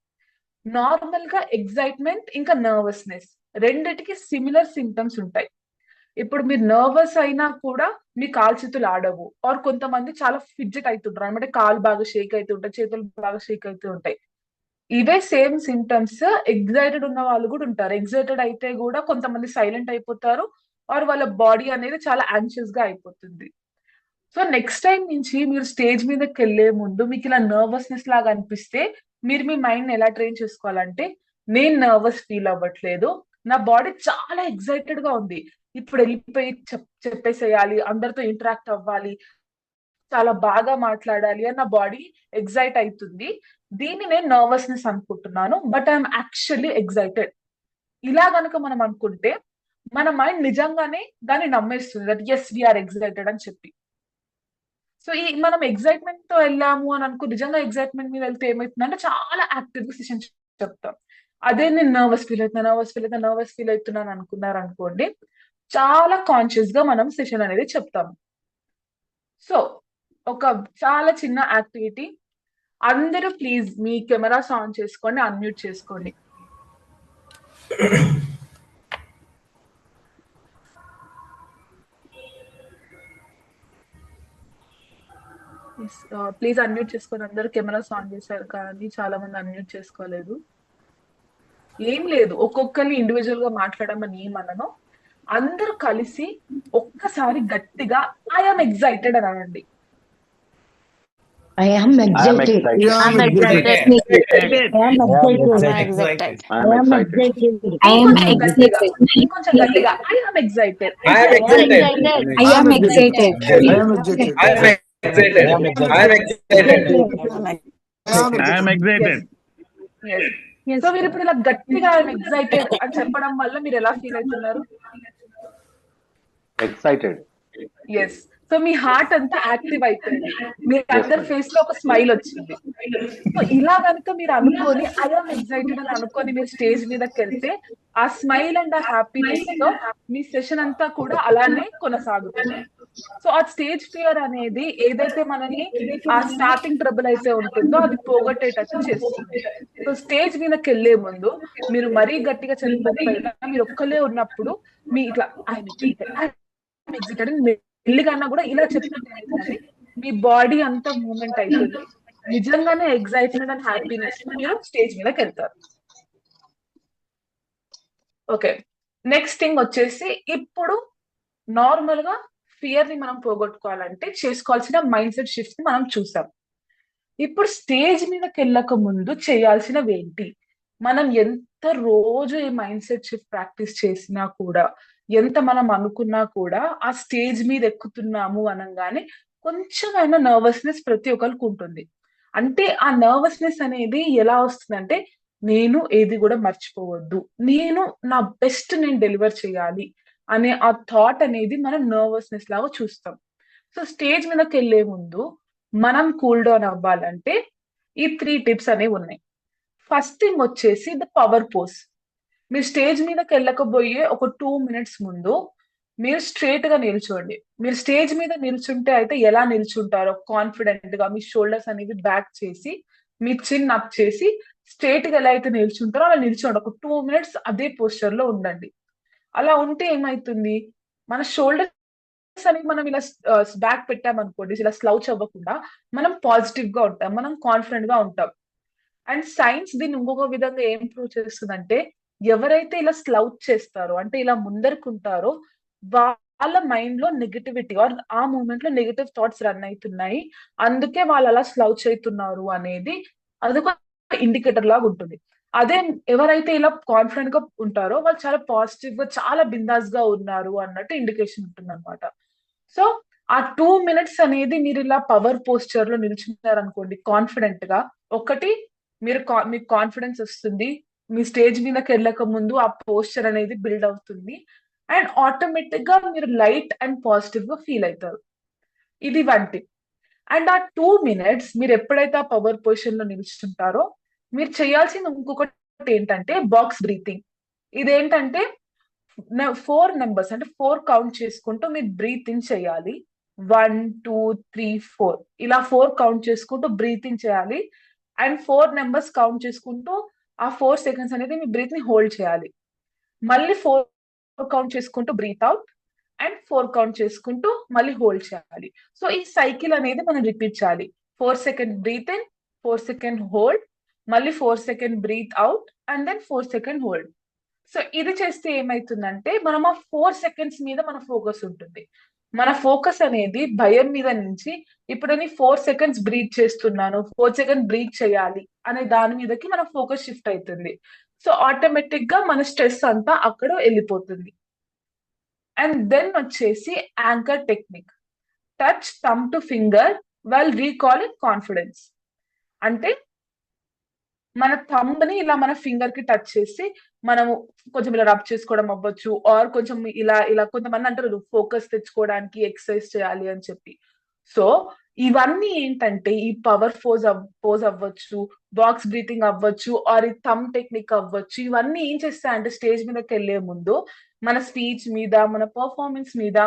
నార్మల్ గా ఎక్సైట్మెంట్ ఇంకా నర్వస్నెస్ రెండిటికి సిమిలర్ సింటమ్స్ ఉంటాయి. ఇప్పుడు మీరు నర్వస్ అయినా కూడా మీ కాలు చేతులు ఆడవు, ఆర్ కొంతమంది చాలా ఫిడ్జెట్ అవుతుంటారు అనమాట, కాలు బాగా షేక్ అవుతుంటాయి, చేతులు బాగా షేక్ అవుతూ ఉంటాయి. ఇవే సేమ్ సింటమ్స్ ఎగ్జైటెడ్ ఉన్న వాళ్ళు కూడా ఉంటారు. ఎగ్జైటెడ్ అయితే కూడా కొంతమంది సైలెంట్ అయిపోతారు, ఆర్ వాళ్ళ బాడీ అనేది చాలా యాంగ్షియస్ గా అయిపోతుంది. సో నెక్స్ట్ టైం నుంచి మీరు స్టేజ్ మీదకి వెళ్ళే ముందు మీకు ఇలా నర్వస్నెస్ లాగా అనిపిస్తే మీరు మీ మైండ్ ఎలా ట్రైన్ చేసుకోవాలంటే, నేను నర్వస్ ఫీల్ అవ్వట్లేదు, నా బాడీ చాలా ఎక్సైటెడ్ గా ఉంది, ఇప్పుడు వెళ్ళిపోయి చెప్పేసేయాలి, అందరితో ఇంటరాక్ట్ అవ్వాలి, చాలా బాగా మాట్లాడాలి అని నా బాడీ ఎగ్జైట్ అవుతుంది. దీన్ని నేను నర్వస్నెస్ అనుకుంటున్నాను, బట్ ఐఎమ్ యాక్చువల్లీ ఎగ్జైటెడ్. ఇలా గనుక మనం అనుకుంటే మన మైండ్ నిజంగానే దాన్ని నమ్మేస్తుంది, దట్ ఎస్ వీఆర్ ఎగ్జైటెడ్ అని చెప్పి. సో ఈ మనం ఎగ్జైట్మెంట్ తో వెళ్ళాము అని అనుకో, నిజంగా ఎగ్జైట్మెంట్ మీద వెళ్తే ఏమవుతుందంటే చాలా యాక్టివ్ గా సెషన్ చెప్తాం. అదే నేను నర్వస్ ఫీల్ అవుతున్నాను అనుకున్నారు అనుకోండి, చాలా కాన్షియస్ గా మనం సెషన్ అనేది చెప్తాము. సో ఒక చాలా చిన్న యాక్టివిటీ, అందరూ ప్లీజ్ మీ కెమెరాస్ ఆన్ చేసుకోండి, అన్మ్యూట్ చేసుకోండి. ప్లీజ్ అన్మ్యూట్ చేసుకోండి. అందరూ కెమెరాస్ ఆన్ చేశారు కానీ చాలా మంది అన్మ్యూట్ చేసుకోలేదు. ఏం లేదు, ఒక్కొక్కరిని ఇండివిజువల్ గా మాట్లాడమని ఏమనను, అందరూ కలిసి ఒక్కసారి గట్టిగా ఐఎమ్ ఎగ్జైటెడ్ అని అనండి. I am excited. I'm excited. ఇంకొంచెం గట్టిగా ఐఎమ్ ఎగ్జైటెడ్. సో మీరు ఇప్పుడు ఇలా గట్టిగా ఐఎమ్ ఎగ్జైటెడ్ అని చెప్పడం వల్ల మీరు ఎలా ఫీల్ అవుతున్నారు? ఎక్సైటెడ్. ఎస్. సో మీ హార్ట్ అంతా యాక్టివ్ అయిపోయింది, మీరు అందరి ఫేస్ లో ఒక స్మైల్ వచ్చింది. సో ఇలా కనుక మీరు అనుకొని ఐఎమ్ ఎగ్జైటెడ్ అని అనుకొని మీరు స్టేజ్ మీదకి వెళ్తే ఆ స్మైల్ అండ్ ఆ హ్యాపీనెస్ తో మీ సెషన్ అంతా కూడా అలానే కొనసాగుతుంది. సో ఆ స్టేజ్ ఫియర్ అనేది ఏదైతే మనని ఆ స్టార్టింగ్ ట్రబుల్ అయితే ఉంటుందో అది పోగొట్టేటట్టు చేస్తుంది. సో స్టేజ్ మీదకి వెళ్లే ముందు మీరు మరీ గట్టిగా చెప్పకపోయినా మీరు ఒక్కలే ఉన్నప్పుడు మీ ఇట్లా ఐఎమ్ ఎగ్జైటెడ్ పెళ్లికన్నా కూడా ఇలా చెప్తుంటే మీ బాడీ అంతా మూవ్మెంట్ అవుతుంది, నిజంగానే ఎగ్జైట్మెంట్ అండ్ హ్యాపీనెస్ మీరు స్టేజ్ మీదకి వెళ్తారు. ఓకే, నెక్స్ట్ థింగ్ వచ్చేసి, ఇప్పుడు నార్మల్ గా ఫియర్ ని మనం పోగొట్టుకోవాలంటే చేసుకోవాల్సిన మైండ్ సెట్ షిఫ్ట్ ని మనం చూసాం. ఇప్పుడు స్టేజ్ మీదకి వెళ్ళక ముందు చేయాల్సినవి ఏంటి? మనం ఎంత రోజు ఈ మైండ్ సెట్ షిఫ్ట్ ప్రాక్టీస్ చేసినా కూడా, ఎంత మనం అనుకున్నా కూడా, ఆ స్టేజ్ మీద ఎక్కుతున్నాము అనగానే కొంచెమైనా నర్వస్నెస్ ప్రతి ఒక్కరికి ఉంటుంది. అంటే ఆ నర్వస్నెస్ అనేది ఎలా వస్తుందంటే, నేను ఏది కూడా మర్చిపోవద్దు, నేను నా బెస్ట్ నేను డెలివర్ చేయాలి అనే ఆ థాట్ అనేది మనం నర్వస్నెస్ లాగా చూస్తాం. సో స్టేజ్ మీదకి వెళ్లే ముందు మనం కూల్ డౌన్ అవ్వాలంటే ఈ 3 టిప్స్ అనేవి ఉన్నాయి. ఫస్ట్ థింగ్ వచ్చేసి ద పవర్ పోజ్. మీరు స్టేజ్ మీదకి వెళ్ళకపోయే ఒక 2 మినిట్స్ ముందు మీరు స్ట్రేట్ గా నిల్చోండి. మీరు స్టేజ్ మీద నిల్చుంటే అయితే ఎలా నిల్చుంటారో కాన్ఫిడెంట్ గా మీ షోల్డర్స్ అనేవి బ్యాక్ చేసి, మీ చిన్ అప్ చేసి, స్ట్రేట్ గా ఎలా అయితే నిల్చుంటారో అలా నిల్చోండి. ఒక 2 మినిట్స్ అదే పోస్చర్ లో ఉండండి. అలా ఉంటే ఏమైతుంది, మన షోల్డర్స్ అనేవి మనం ఇలా బ్యాక్ పెట్టామనుకోండి, ఇలా స్లౌచ్ అవ్వకుండా మనం పాజిటివ్ గా ఉంటాం, మనం కాన్ఫిడెంట్ గా ఉంటాం. అండ్ సైన్స్ దీన్ని ఇంకొక విధంగా ఏం ప్రూవ్ చేస్తుందంటే, ఎవరైతే ఇలా స్లౌచ్ చేస్తారో, అంటే ఇలా ముందరుకుంటారో, వాళ్ళ మైండ్ లో నెగటివిటీ ఆర్ ఆ మూమెంట్ లో నెగటివ్ థాట్స్ రన్ అవుతున్నాయి, అందుకే వాళ్ళు అలా స్లౌచ్ అవుతున్నారు అనేది అదొక ఇండికేటర్ లాగా ఉంటుంది. అదే ఎవరైతే ఇలా కాన్ఫిడెంట్ గా ఉంటారో వాళ్ళు చాలా పాజిటివ్ గా, చాలా బిందాస్ గా ఉన్నారు అన్నట్టు ఇండికేషన్ ఉంటుంది అనమాట. సో ఆ 2 మినిట్స్ అనేది మీరు ఇలా పవర్ పోస్చర్ లో నిల్చున్నారు అనుకోండి కాన్ఫిడెంట్ గా, ఒకటి మీకు కాన్ఫిడెన్స్ వస్తుంది, మీ స్టేజ్ మీదకి వెళ్ళక ముందు ఆ పోస్చర్ అనేది బిల్డ్ అవుతుంది, అండ్ ఆటోమేటిక్ గా మీరు లైట్ అండ్ పాజిటివ్ గా ఫీల్ అవుతారు. ఇది వన్ టిప్. అండ్ ఆ 2 మినిట్స్ మీరు ఎప్పుడైతే ఆ పవర్ పొజిషన్ లో నిల్చుంటారో, మీరు చేయాల్సిన ఇంకొకటి ఏంటంటే బాక్స్ బ్రీతింగ్. ఇదేంటంటే 4 నెంబర్స్, అంటే 4 కౌంట్ చేసుకుంటూ మీరు బ్రీత్ ఇన్ చేయాలి. 1 2 3 4 ఇలా 4 కౌంట్ చేసుకుంటూ బ్రీత్ ఇన్ చేయాలి. అండ్ 4 నెంబర్స్ కౌంట్ చేసుకుంటూ ఆ 4 సెకండ్స్ అనేది మీ బ్రీత్ ని హోల్డ్ చేయాలి. మళ్ళీ 4 కౌంట్ చేసుకుంటూ బ్రీత్ అవుట్, అండ్ 4 కౌంట్ చేసుకుంటూ మళ్ళీ హోల్డ్ చేయాలి. సో ఈ సైకిల్ అనేది మనం రిపీట్ చేయాలి. 4 second breathe in, 4 second hold, మళ్ళీ 4 second breathe out, and then 4 second hold. So ఇది చేస్తే ఏమైతుందంటే మనం ఆ 4 సెకండ్స్ మీద మన ఫోకస్ ఉంటుంది. మన ఫోకస్ అనేది భయం మీద నుంచి ఇప్పుడు నేను 4 seconds బ్రీత్ చేస్తున్నాను, 4 seconds బ్రీత్ చేయాలి అనే దాని మీదకి మన ఫోకస్ షిఫ్ట్ అవుతుంది. సో ఆటోమేటిక్ గా మన స్ట్రెస్ అంతా అక్కడ వెళ్ళిపోతుంది. అండ్ దెన్ వచ్చేసి anchor technique, touch thumb to finger while recalling confidence. అంటే మన థంబ్ ని ఇలా మన ఫింగర్ కి టచ్ చేసి మనము కొంచెం ఇలా రబ్ చేసుకోవడం అవ్వచ్చు, ఆర్ కొంచెం ఇలా ఇలా కొంతమంది అంటారు ఫోకస్ తెచ్చుకోవడానికి ఎక్సర్సైజ్ చేయాలి అని చెప్పి. సో ఇవన్నీ ఏంటంటే ఈ పవర్ పోజ్ అవ్వచ్చు, బాక్స్ బ్రీతింగ్ అవ్వచ్చు, ఆర్ ఈ థమ్ టెక్నిక్ అవ్వచ్చు. ఇవన్నీ ఏం చేస్తాయంటే స్టేజ్ మీదకి వెళ్లే ముందు మన స్పీచ్ మీద, మన పర్ఫార్మెన్స్ మీద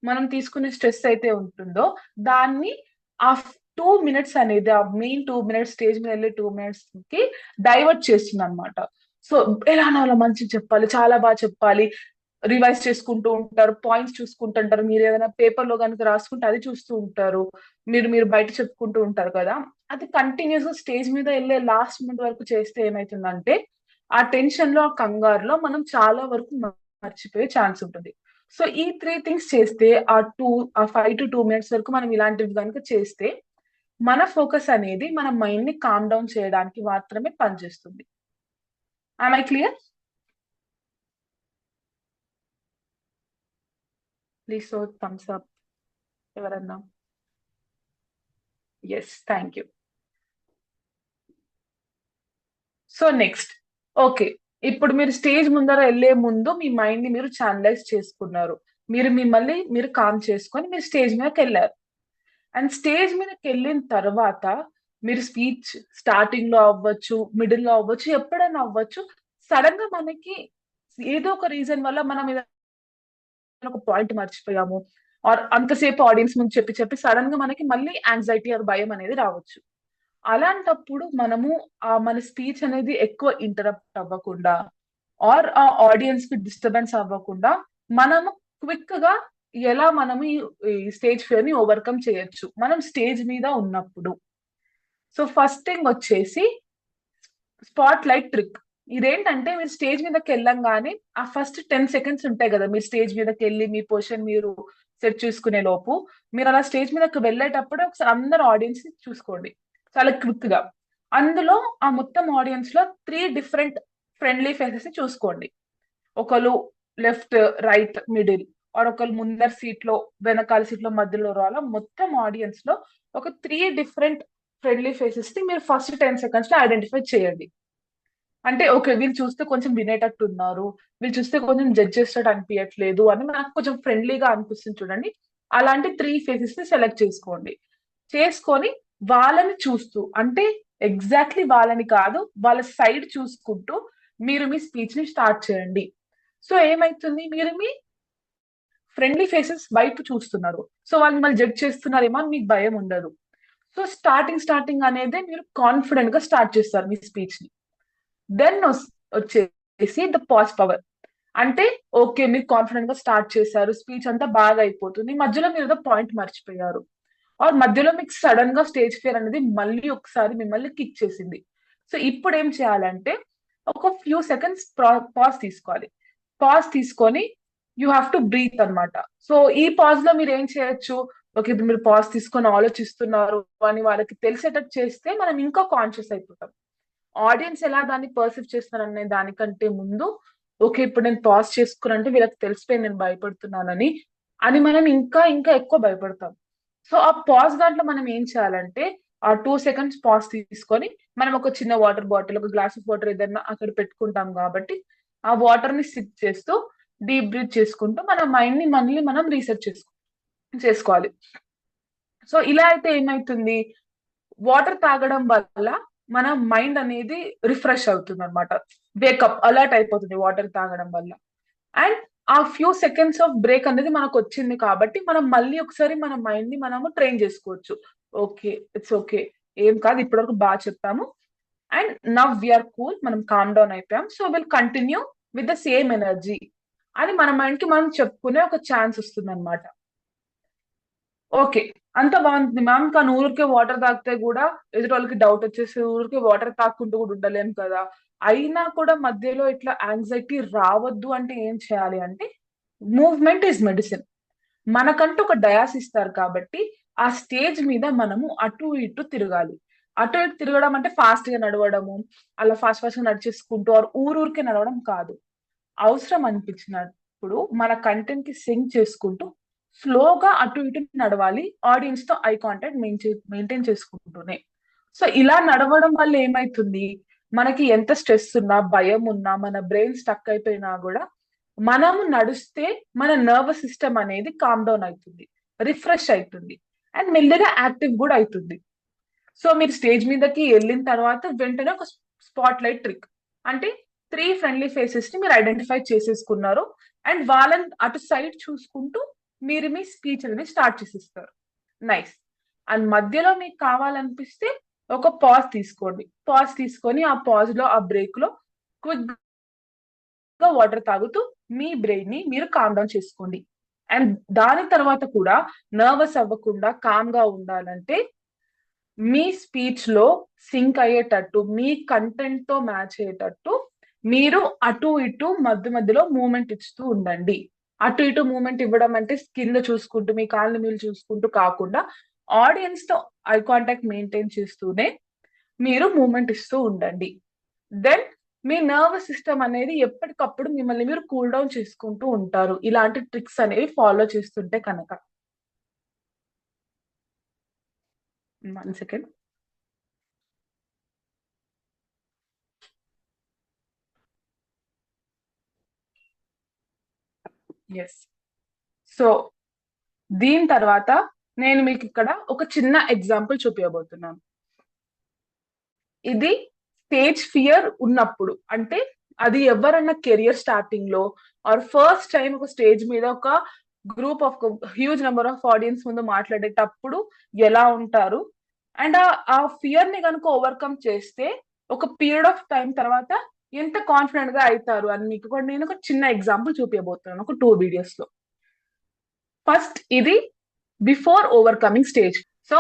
మనం తీసుకునే స్ట్రెస్ అయితే ఉంటుందో దాన్ని ఆ 2 minutes అనేది, ఆ మెయిన్ 2 minutes స్టేజ్ మీద వెళ్ళే 2 minutes కి డైవర్ట్ చేస్తుంది అనమాట. సో ఎలా అలా మంచిగా చెప్పాలి, చాలా బాగా చెప్పాలి, రివైజ్ చేసుకుంటూ ఉంటారు, పాయింట్స్ చూసుకుంటుంటారు. మీరు ఏదైనా పేపర్ లో కనుక రాసుకుంటే అది చూస్తూ ఉంటారు, మీరు బయట చెప్పుకుంటూ ఉంటారు కదా. అది కంటిన్యూస్ గా స్టేజ్ మీద వెళ్ళే లాస్ట్ మినిట్ వరకు చేస్తే ఏమైతుందంటే ఆ టెన్షన్ లో, ఆ కంగారులో మనం చాలా వరకు మర్చిపోయే ఛాన్స్ ఉంటుంది. సో ఈ 3 things చేస్తే ఆ 5 to 2 minutes వరకు మనం ఇలాంటివి కనుక చేస్తే మన ఫోకస్ అనేది మన మైండ్ ని కామ్ డౌన్ చేయడానికి మాత్రమే పనిచేస్తుంది. Am I clear? Please so thumbs up ఎవరన్నా. Yes, thank you. So next, okay, ఇప్పుడు మీరు స్టేజ్ ముందర వెళ్ళే ముందు మీ మైండ్ ని మీరు ఛానలైజ్ చేసుకున్నారు, మిమ్మల్ని మీరు కామ్ చేసుకొని మీరు స్టేజ్ మీదకి వెళ్ళారు. అండ్ స్టేజ్ మీదకి వెళ్ళిన తర్వాత మీరు స్పీచ్ స్టార్టింగ్ లో అవ్వచ్చు, మిడిల్ లో అవ్వచ్చు, ఎప్పుడైనా అవ్వచ్చు, సడన్ గా మనకి ఏదో ఒక రీజన్ వల్ల మనం ఒక పాయింట్ మర్చిపోయాము, ఆర్ అంతసేపు ఆడియన్స్ ముందు చెప్పి సడన్ గా మనకి మళ్ళీ యాంగ్జైటీ ఆర్ భయం అనేది రావచ్చు. అలాంటప్పుడు మనము మన స్పీచ్ అనేది ఎక్కువ ఇంటరప్ట్ అవ్వకుండా, ఆర్ ఆ ఆడియన్స్ కి డిస్టర్బెన్స్ అవ్వకుండా మనము క్విక్ గా ఎలా మనము ఈ స్టేజ్ ఫియర్ ని ఓవర్కమ్ చేయొచ్చు మనం స్టేజ్ మీద ఉన్నప్పుడు. సో ఫస్ట్ థింగ్ వచ్చేసి స్పాట్ లైట్ ట్రిక్. ఇదేంటంటే మీరు స్టేజ్ మీదకి వెళ్ళంగానే ఆ ఫస్ట్ 10 seconds ఉంటాయి కదా, మీరు స్టేజ్ మీదకి వెళ్ళి మీ పొజిషన్ మీరు సెట్ చేసుకునే లోపు, మీరు అలా స్టేజ్ మీదకి వెళ్ళేటప్పుడు ఒకసారి అందరు ఆడియన్స్ ని చూసుకోండి చాలా క్విక్ గా. అందులో ఆ మొత్తం ఆడియన్స్ లో 3 different ఫ్రెండ్లీ ఫేసెస్ ని చూసుకోండి. ఒకళ్ళు లెఫ్ట్, రైట్, మిడిల్, ఆర్ ఒకళ్ళు ముందర సీట్ లో, వెనకాల సీట్ లో, మధ్యలో రావాలా. మొత్తం ఆడియన్స్ లో ఒక 3 different ఫ్రెండ్లీ ఫేసెస్ ని మీరు ఫస్ట్ 10 seconds లో ఐడెంటిఫై చేయండి. అంటే ఓకే, వీళ్ళు చూస్తే కొంచెం వినేటట్టు ఉన్నారు, వీళ్ళు చూస్తే కొంచెం జడ్జ్ చేసేటట్టు అనిపించట్లేదు అని నాకు కొంచెం ఫ్రెండ్లీగా అనిపిస్తుంది చూడండి. అలాంటి 3 ఫేసెస్ ని సెలెక్ట్ చేసుకోండి. చేసుకొని వాళ్ళని చూస్తూ, అంటే ఎగ్జాక్ట్లీ వాళ్ళని కాదు, వాళ్ళ సైడ్ చూసుకుంటూ మీరు మీ స్పీచ్ ని స్టార్ట్ చేయండి. సో ఏమైతుంది, మీరు మీ ఫ్రెండ్లీ ఫేసెస్ వైపు చూస్తున్నారు, సో వాళ్ళు మిమ్మల్ని జడ్జ్ చేస్తున్నారేమో అని మీకు భయం ఉండదు. సో స్టార్టింగ్ అనేది మీరు కాన్ఫిడెంట్ గా స్టార్ట్ చేస్తారు మీ స్పీచ్ ని. దెన్ వచ్చేసి ద పాజ్ పవర్. అంటే ఓకే, మీరు కాన్ఫిడెంట్ గా స్టార్ట్ చేశారు, స్పీచ్ అంతా బాగా అయిపోతుంది, మధ్యలో మీరు ఏదో పాయింట్ మర్చిపోయారు, ఆర్ మధ్యలో మీకు సడన్ గా స్టేజ్ ఫియర్ అనేది మళ్ళీ ఒకసారి మిమ్మల్ని కిక్ చేసింది. సో ఇప్పుడు ఏం చేయాలంటే ఒక ఫ్యూ సెకండ్స్ పాజ్ తీసుకోవాలి. పాజ్ తీసుకొని యూ హ్యావ్ టు బ్రీత్ అన్నమాట. సో ఈ పాజ్ లో మీరు ఏం చేయొచ్చు, ఓకే ఇప్పుడు మీరు పాజ్ తీసుకొని ఆలోచిస్తున్నారు అని వాళ్ళకి తెలిసేటట్టు చేస్తే మనం ఇంకా కాన్షియస్ అయిపోతాం. ఆడియన్స్ ఎలా దాన్ని పర్సీవ్ చేస్తున్నారు అనే దానికంటే ముందు, ఓకే ఇప్పుడు నేను పాజ్ చేసుకున్నంటే వీళ్ళకి తెలిసిపోయి నేను భయపడుతున్నానని మనం ఇంకా ఎక్కువ భయపడతాం. సో ఆ పాజ్ దాంట్లో మనం ఏం చేయాలంటే ఆ 2 seconds పాజ్ తీసుకొని మనం ఒక చిన్న వాటర్ బాటిల్, ఒక గ్లాస్ ఆఫ్ వాటర్ ఏదైనా అక్కడ పెట్టుకుంటాం కాబట్టి ఆ వాటర్ ని సిప్ చేస్తూ డీప్ బ్రీత్ చేసుకుంటూ మన మైండ్ ని మళ్ళీ మనం రీసెట్ చేసుకోవాలి. సో ఇలా అయితే ఏమైతుంది, వాటర్ తాగడం వల్ల మన మైండ్ అనేది రిఫ్రెష్ అవుతుంది అనమాట, వేకప్ అలర్ట్ అయిపోతుంది వాటర్ తాగడం వల్ల. అండ్ ఆ ఫ్యూ సెకండ్స్ ఆఫ్ బ్రేక్ అనేది మనకు వచ్చింది కాబట్టి మనం మళ్ళీ ఒకసారి మన మైండ్ ని మనము ట్రైన్ చేసుకోవచ్చు. ఓకే, ఇట్స్ ఓకే, ఏం కాదు, ఇప్పటివరకు బాగా చెప్పాము, అండ్ నవ్ వీఆర్ కూల్, మనం కామ్ డౌన్ అయిపోయాం, so will continue with the same energy అని మన మైండ్ కి మనం చెప్పుకునే ఒక ఛాన్స్ వస్తుంది అనమాట. ఓకే, అంత బాగుంది మ్యామ్, కానీ ఊరికే వాటర్ తాగితే కూడా ఎదుటి వాళ్ళకి డౌట్ వచ్చేసి ఊరికే వాటర్ తాక్కుంటూ కూడా ఉండలేము కదా. అయినా కూడా మధ్యలో ఇట్లా యాంగ్జైటీ రావద్దు అంటే ఏం చేయాలి అంటే మూవ్మెంట్ ఈజ్ మెడిసిన్. మనకంటూ ఒక డయాస్ ఇస్తారు కాబట్టి ఆ స్టేజ్ మీద మనము అటు ఇటు తిరగాలి. అటు ఇటు తిరగడం అంటే ఫాస్ట్ గా నడవడము, అలా ఫాస్ట్ ఫాస్ట్ గా నడిచేసుకుంటూ ఊరూరికే నడవడం కాదు. అవసరం అనిపించినప్పుడు మన కంటెంట్ కి సింక్ చేసుకుంటూ స్లోగా అటు ఇటు నడవాలి, ఆడియన్స్ తో ఐ కాంటాక్ట్ మెయింటైన్ చేసుకుంటూనే. సో ఇలా నడవడం వల్ల ఏమైతుంది, మనకి ఎంత స్ట్రెస్ ఉన్నా, భయం ఉన్నా, మన బ్రెయిన్ స్టక్ అయిపోయినా కూడా మనము నడిస్తే మన నర్వస్ సిస్టమ్ అనేది కామ్ డౌన్ అవుతుంది, రిఫ్రెష్ అవుతుంది, అండ్ మెల్లగా యాక్టివ్ కూడా అవుతుంది. సో మీరు స్టేజ్ మీదకి వెళ్ళిన తర్వాత వెంటనే ఒక స్పాట్ లైట్ ట్రిక్ అంటే 3 ఫ్రెండ్లీ ఫేసెస్ ని మీరు ఐడెంటిఫై చేసేసుకున్నారు, అండ్ వాళ్ళని అటు సైడ్ చూసుకుంటూ మీరు మీ స్పీచ్ అనేది స్టార్ట్ చేసేస్తారు. నైస్. అండ్ మధ్యలో మీకు కావాలనిపిస్తే ఒక పాజ్ తీసుకోండి. పాజ్ తీసుకొని ఆ పాజ్ లో, ఆ బ్రేక్ లో క్విక్ గా వాటర్ తాగుతూ మీ బ్రెయిన్ ని మీరు కామ్ డౌన్ చేసుకోండి. అండ్ దాని తర్వాత కూడా నర్వస్ అవ్వకుండా కామ్ గా ఉండాలంటే మీ స్పీచ్ లో సింక్ అయ్యేటట్టు, మీ కంటెంట్ తో మ్యాచ్ అయ్యేటట్టు మీరు అటు ఇటు మధ్య మధ్యలో మూమెంట్ ఇస్తూ ఉండండి. అటు ఇటు మూమెంట్ ఇవ్వడం అంటే కింద చూసుకుంటూ, మీ కాళ్ళని మీరు చూసుకుంటూ కాకుండా ఆడియన్స్ తో ఐ కాంటాక్ట్ మెయింటైన్ చేస్తూనే మీరు మూమెంట్ ఇస్తూ ఉండండి. దెన్ మీ నర్వస్ సిస్టమ్ అనేది ఎప్పటికప్పుడు మిమ్మల్ని మీరు కూల్ డౌన్ చేసుకుంటూ ఉంటారు, ఇలాంటి ట్రిక్స్ అనేవి ఫాలో చేస్తుంటే కనుక. 1 సెకండ్. ఎస్. సో దీని తర్వాత నేను మీకు ఇక్కడ ఒక చిన్న ఎగ్జాంపుల్ చూపించబోతున్నాను. ఇది స్టేజ్ ఫియర్ ఉన్నప్పుడు, అంటే అది ఎవరన్నా కెరియర్ స్టార్టింగ్ లో ఆర్ ఫస్ట్ టైం ఒక స్టేజ్ మీద ఒక group of huge number of audience ముందు మాట్లాడేటప్పుడు ఎలా ఉంటారు, అండ్ ఆ ఫియర్ ని కనుక ఓవర్కమ్ చేస్తే ఒక పీరియడ్ ఆఫ్ టైం తర్వాత ఎంత కాన్ఫిడెంట్ గా అవుతారు అని మీకు కూడా నేను ఒక చిన్న ఎగ్జాంపుల్ చూపించబోతున్నాను ఒక 2 వీడియోస్ లో. ఫస్ట్ ఇది before overcoming stage. So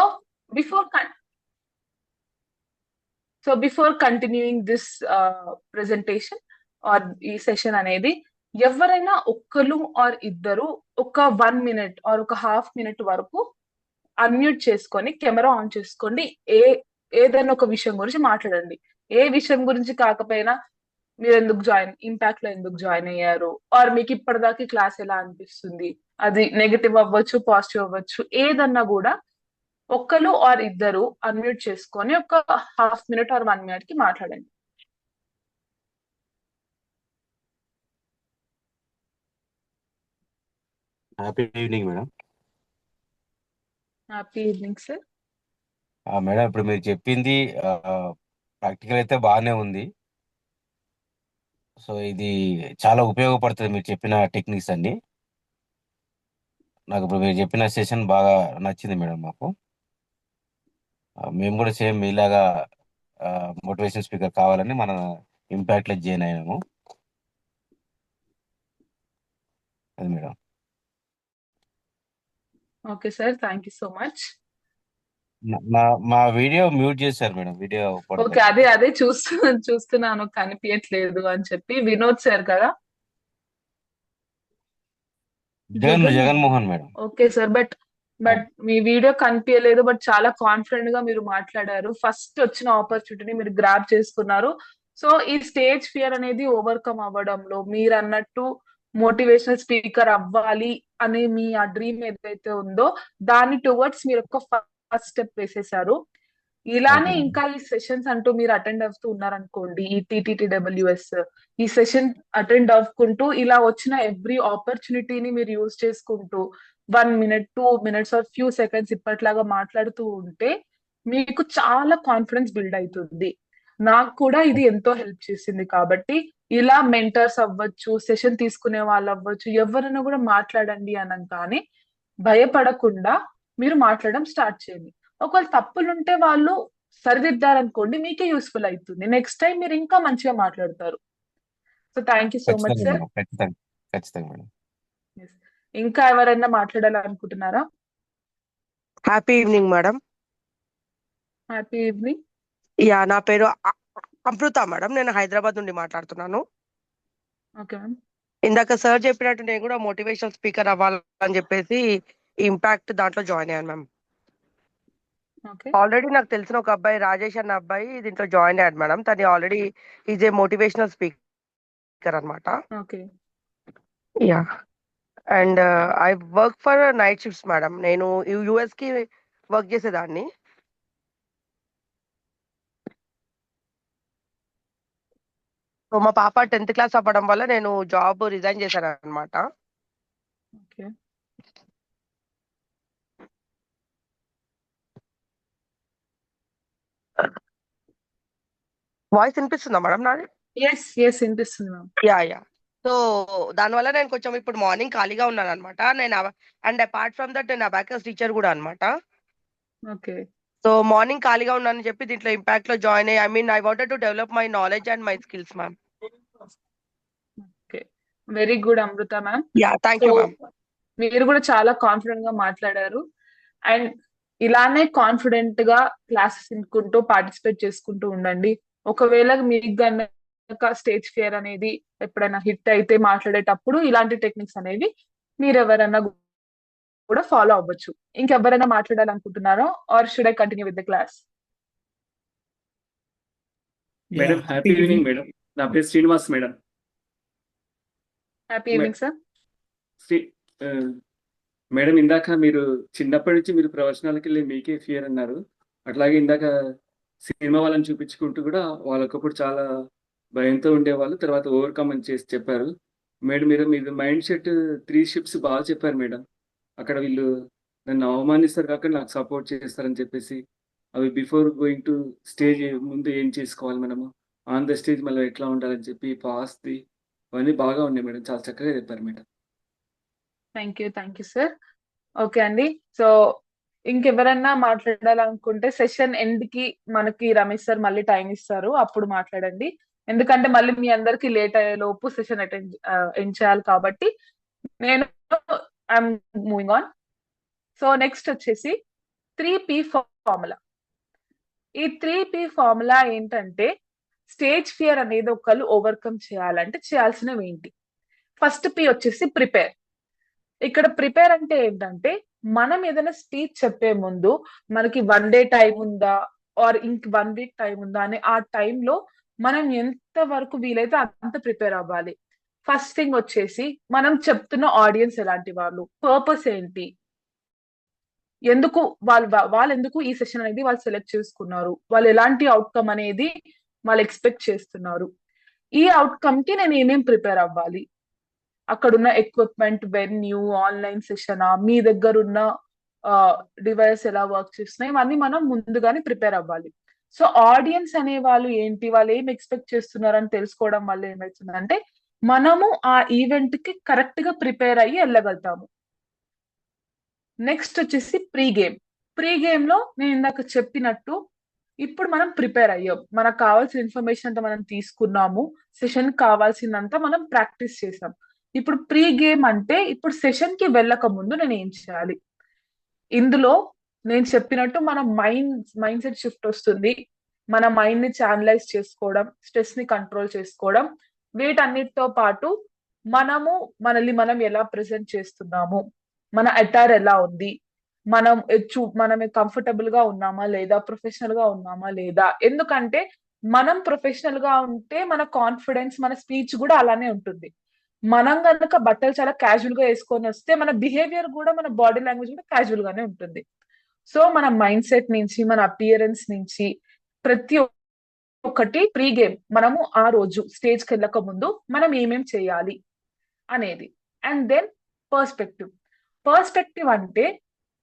before continuing this presentation or ఈ సెషన్ అనేది, ఎవరైనా ఒక్కరు ఆర్ ఇద్దరు ఒక 1 మినిట్ ఆర్ ఒక హాఫ్ మినిట్ వరకు అన్మ్యూట్ చేసుకొని కెమెరా ఆన్ చేసుకోండి. ఏదైనా ఒక విషయం గురించి మాట్లాడండి. ఏ విషయం గురించి కాకపోయినా, మీరు ఎందుకు ఇంపాక్ట్ లో ఎందుకు జాయిన్ అయ్యారు, ఆర్ మీకు ఇప్పటిదాకా క్లాస్ ఎలా అనిపిస్తుంది, అది నెగటివ్ అవ్వచ్చు, పాజిటివ్ అవ్వచ్చు, ఏదన్నా కూడా ఒక్కరు ఆర్ ఇద్దరు అన్మ్యూట్ చేసుకొని ఒక హాఫ్ మినిట్ ఆర్ 1 మినిట్ కి మాట్లాడండి. Happy evening madam. Happy evening sir. Madam, ఇప్పుడు మీరు చెప్పింది ప్రాక్టికల్ అయితే బాగానే ఉంది. సో ఇది చాలా ఉపయోగపడుతుంది మీరు చెప్పిన టెక్నిక్స్ అన్ని. నాకు ఇప్పుడు మీరు చెప్పిన సెషన్ బాగా నచ్చింది మేడం. మాకు మేము కూడా సేమ్ మీలాగా మోటివేషన్ స్పీకర్ కావాలని మన ఇంపాక్ట్లో జాయిన్ అయినాము. అది madam. Okay sir, thank you so much. మా వీడియో మ్యూట్ చేశారు మేడం. వీడియో ఓకే, అదే చూస్తున్నాను కనిపించట్లేదు అని చెప్పి. వినోద్ సార్ కదా? Jaganmohan madam. Okay sir, but me video కనిపించలేదు, బట్ చాలా కాన్ఫిడెంట్ గా మీరు మాట్లాడారు. ఫస్ట్ వచ్చిన ఆపర్చునిటీని మీరు గ్రాబ్ చేసుకున్నారు. సో ఈ స్టేజ్ ఫియర్ అనేది ఓవర్కమ్ అవ్వడంలో మీరు అన్నట్టు మోటివేషనల్ స్పీకర్ అవ్వాలి అనే మీ ఆ డ్రీమ్ ఏదైతే ఉందో దాన్ని టువర్డ్స్ మీరు ఒక ఫస్ట్ స్టెప్ వేసేసారు. ఇలానే ఇంకా ఈ సెషన్స్ అంటూ మీరు అటెండ్ అవుతూ ఉన్నారనుకోండి, ఈ TTTWS ఈ సెషన్ అటెండ్ అవ్వుకుంటూ ఇలా వచ్చిన ఎవ్రీ ఆపర్చునిటీని మీరు యూజ్ చేసుకుంటూ 1 minute 2 minutes or few seconds ఇప్పట్లాగా మాట్లాడుతూ ఉంటే మీకు చాలా కాన్ఫిడెన్స్ బిల్డ్ అవుతుంది. నాకు కూడా ఇది ఎంతో హెల్ప్ చేసింది. కాబట్టి ఇలా మెంటర్స్ అవ్వచ్చు, సెషన్ తీసుకునే వాళ్ళు అవ్వచ్చు, ఎవరైనా కూడా మాట్లాడండి అనగానే భయపడకుండా మీరు మాట్లాడడం స్టార్ట్ చేయండి. ఒకవేళ తప్పులుంటే వాళ్ళు సరిదిద్దారనుకోండి, మీకే యూస్ఫుల్ అవుతుంది. నెక్స్ట్ టైం మీరు ఇంకా మంచిగా మాట్లాడతారు. So thank you so much sir. ఖచ్చితంగా మేడం. ఇంకా ఎవరైనా మాట్లాడాలనుకుంటున్నారా? Happy evening madam. Happy evening. Ya, నా పేరు అమృత మేడం. నేను హైదరాబాద్ నుండి మాట్లాడుతున్నాను. Okay ma'am. ఇందాక సార్ చెప్పినట్టు నేను కూడా మోటివేషనల్ స్పీకర్ అవ్వాలని చెప్పేసి ఇంపాక్ట్ దాంట్లో జాయిన్ అయ్యాను మ్యామ్. ఓకే ఆల్రెడీ నాకు తెలిసిన ఒక అబ్బాయి, రాజేష్ అన్న అబ్బాయి దీంట్లో జాయిన్ అయ్యాడు మేడం. తను already is a motivational speaker అనమాట. Okay ya. And I work for night shifts madam. నేను యుఎస్ కి వర్క్ చేసేదాన్ని. సో మా పాప 10th క్లాస్ అవ్వడం వల్ల నేను జాబ్ రిజైన్ చేశాను అనమాట. ఓకే వాయిస్ వినిపిస్తుందా మేడం నాది? ఎస్ వినిపిస్తుంది మ్యామ్. యా. సో దానివల్ల నేను కొంచెం ఇప్పుడు మార్నింగ్ ఖాళీగా ఉన్నాను అనమాట. అండ్ అపార్ట్ ఫ్రమ్ దట్ నేను అబాకస్ టీచర్ కూడా అనమాట. ఓకే సో మార్నింగ్ ఖాళీగా ఉన్నానని చెప్పి దీంట్లో ఇంపాక్ట్ లో జాయిన్ అయ్యి, I wanted to develop my knowledge and my skills ma'am. Okay very good Amrita ma'am. Yeah, thank you ma'am. మీరు కూడా చాలా కాన్ఫిడెంట్ గా మాట్లాడారు. అండ్ ఇలానే కాన్ఫిడెంట్ గా క్లాసెస్ వినుకుంటూ పార్టిసిపేట్ చేసుకుంటూ ఉండండి. ఒకవేళ మీకు గనక స్టేజ్ ఫియర్ అనేది ఎప్పుడైనా హిట్ అయితే మాట్లాడేటప్పుడు ఇలాంటి టెక్నిక్స్ అనేవి మీరు ఎవరైనా కూడా ఫాలో అవ్వచ్చు. ఇంకెవరైనా మాట్లాడాలనుకుంటున్నారో or should I continue with the class? Madam happy evening madam. నా పేరు Srinivas madam. Happy evening sir. Madam ఇందాక మీరు చిన్నప్పటి నుంచి మీరు ప్రవచనాలకి వెళ్ళి మీకే ఫియర్ అన్నారు. అట్లాగే ఇందాక సినిమా వాళ్ళని చూపించుకుంటూ కూడా వాళ్ళకప్పుడు చాలా భయంతో ఉండేవాళ్ళు, తర్వాత ఓవర్కమ్ అని చేసి చెప్పారు. మేడం మీరు మైండ్ సెట్ 3 షిప్స్ బాగా చెప్పారు మేడం. అక్కడ వీళ్ళు నన్ను అవమానిస్తారు కాక నాకు సపోర్ట్ చేస్తారని చెప్పేసి, అవి బిఫోర్ గోయింగ్ టు స్టేజ్ ముందు ఏం చేసుకోవాలి మనము, ఆన్ ద స్టేజ్ మళ్ళీ ఎట్లా ఉండాలని చెప్పి పాస్ది అవన్నీ బాగా ఉన్నాయి మేడం. చాలా చక్కగా చెప్పారు madam. Thank you sir. Okay అండి. సో ఇంకెవరన్నా మాట్లాడాలనుకుంటే సెషన్ ఎండ్ కి మనకి రమేష్ సార్ మళ్ళీ టైం ఇస్తారు, అప్పుడు మాట్లాడండి. ఎందుకంటే మళ్ళీ మీ అందరికి లేట్ అయ్యే లోపు సెషన్ ఎండ్ చేయాలి కాబట్టి నేను I'm moving on. So next వచ్చేసి 3P ఫార్ములా. ఈ 3P ఫార్ములా ఏంటంటే స్టేజ్ ఫియర్ అనేది ఒకళ్ళు ఓవర్కమ్ చేయాలంటే చేయాల్సినవి ఏంటి? ఫస్ట్ P వచ్చేసి ప్రిపేర్. ఇక్కడ ప్రిపేర్ అంటే ఏంటంటే మనం ఏదైనా స్పీచ్ చెప్పే ముందు మనకి 1 డే టైం ఉందా ఆర్ ఇంక 1 వీక్ టైం ఉందా అని ఆ టైంలో మనం ఎంత వరకు వీలైతే అంత ప్రిపేర్ అవ్వాలి. ఫస్ట్ థింగ్ వచ్చేసి మనం చెప్తున్న ఆడియన్స్ ఎలాంటి వాళ్ళు, పర్పస్ ఏంటి, ఎందుకు వాళ్ళు ఎందుకు ఈ సెషన్ అనేది వాళ్ళు సెలెక్ట్ చేసుకున్నారు, వాళ్ళు ఎలాంటి అవుట్కమ్ అనేది వాళ్ళు ఎక్స్పెక్ట్ చేస్తున్నారు, ఈ అవుట్కమ్ కి నేను ఏమేం ప్రిపేర్ అవ్వాలి, అక్కడున్న ఎక్విప్మెంట్, వెన్యూ, ఆన్లైన్ సెషనా, మీ దగ్గర ఉన్న డివైస్ ఎలా వర్క్ చేస్తున్నాయి, ఇవన్నీ మనం ముందుగానే ప్రిపేర్ అవ్వాలి. సో ఆడియన్స్ అనే వాళ్ళు ఏంటి, వాళ్ళు ఏం ఎక్స్పెక్ట్ చేస్తున్నారని తెలుసుకోవడం వల్ల ఏమవుతుందంటే మనము ఆ ఈవెంట్ కి కరెక్ట్ గా ప్రిపేర్ అయ్యి వెళ్ళగలుగుతాము. నెక్స్ట్ వచ్చేసి ప్రీ గేమ్. ప్రీ గేమ్ లో నేను ఇందాక చెప్పినట్టు ఇప్పుడు మనం ప్రిపేర్ అయ్యాం, మనకు కావాల్సిన ఇన్ఫర్మేషన్ అంతా మనం తీసుకున్నాము, సెషన్ కావాల్సిందంతా మనం ప్రాక్టీస్ చేసాం. ఇప్పుడు ప్రీ గేమ్ అంటే ఇప్పుడు సెషన్ కి వెళ్ళక ముందు నేను ఏం చేయాలి? ఇందులో నేను చెప్పినట్టు మన మైండ్ సెట్ షిఫ్ట్ వస్తుంది, మన మైండ్ ని ఛానలైజ్ చేసుకోవడం, స్ట్రెస్ ని కంట్రోల్ చేసుకోవడం, వీటన్నిటితో పాటు మనల్ని మనం ఎలా ప్రెజెంట్ చేస్తున్నాము, మన అటైర్ ఎలా ఉంది, మనం కంఫర్టబుల్ గా ఉన్నామా లేదా, ప్రొఫెషనల్ గా ఉన్నామా లేదా. ఎందుకంటే మనం ప్రొఫెషనల్ గా ఉంటే మన కాన్ఫిడెన్స్, మన స్పీచ్ కూడా అలానే ఉంటుంది. మనం కనుక బట్టలు చాలా క్యాజువల్ గా వేసుకొని వస్తే మన బిహేవియర్ కూడా, మన బాడీ లాంగ్వేజ్ కూడా క్యాజువల్ గానే ఉంటుంది. సో మన మైండ్ సెట్ నుంచి, మన అపియరెన్స్ నుంచి ప్రతి ఒక్కటి ప్రీ గేమ్ మనము ఆ రోజు స్టేజ్ కి వెళ్ళక ముందు మనం ఏమేం చేయాలి అనేది. అండ్ దెన్ పర్స్పెక్టివ్ అంటే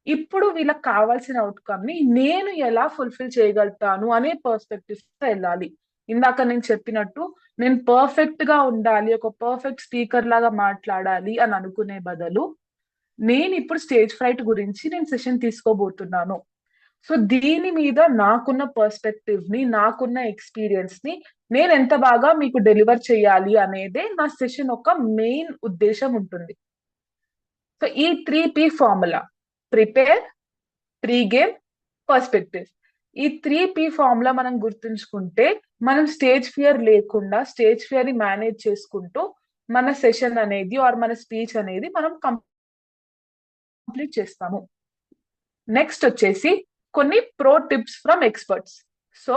ఇప్పుడు వీళ్ళకి కావాల్సిన అవుట్కమ్ ని నేను ఎలా ఫుల్ఫిల్ చేయగలుగుతాను అనే పర్స్పెక్టివ్ తో వెళ్ళాలి. ఇందాక నేను చెప్పినట్టు నేను పర్ఫెక్ట్ గా ఉండాలి, ఒక పర్ఫెక్ట్ స్పీకర్ లాగా మాట్లాడాలి అని అనుకునే బదులు నేను ఇప్పుడు స్టేజ్ ఫ్రైట్ గురించి నేను సెషన్ తీసుకోబోతున్నాను. సో దీని మీద నాకున్న పర్స్పెక్టివ్ ని, నాకున్న ఎక్స్పీరియన్స్ ని నేను ఎంత బాగా మీకు డెలివర్ చేయాలి అనేదే నా సెషన్ ఒక మెయిన్ ఉద్దేశం ఉంటుంది. సో ఈ 3P formula, prepare, pre game, perspective, ఈ 3P ఫార్ములా మనం గుర్తుంచుకుంటే మనం స్టేజ్ ఫియర్ లేకుండా స్టేజ్ ఫియర్ ని మేనేజ్ చేసుకుంటూ మన సెషన్ అనేది ఆర్ మన స్పీచ్ అనేది మనం కంప్లీట్ చేస్తాము. నెక్స్ట్ వచ్చేసి కొన్ని pro tips from experts. So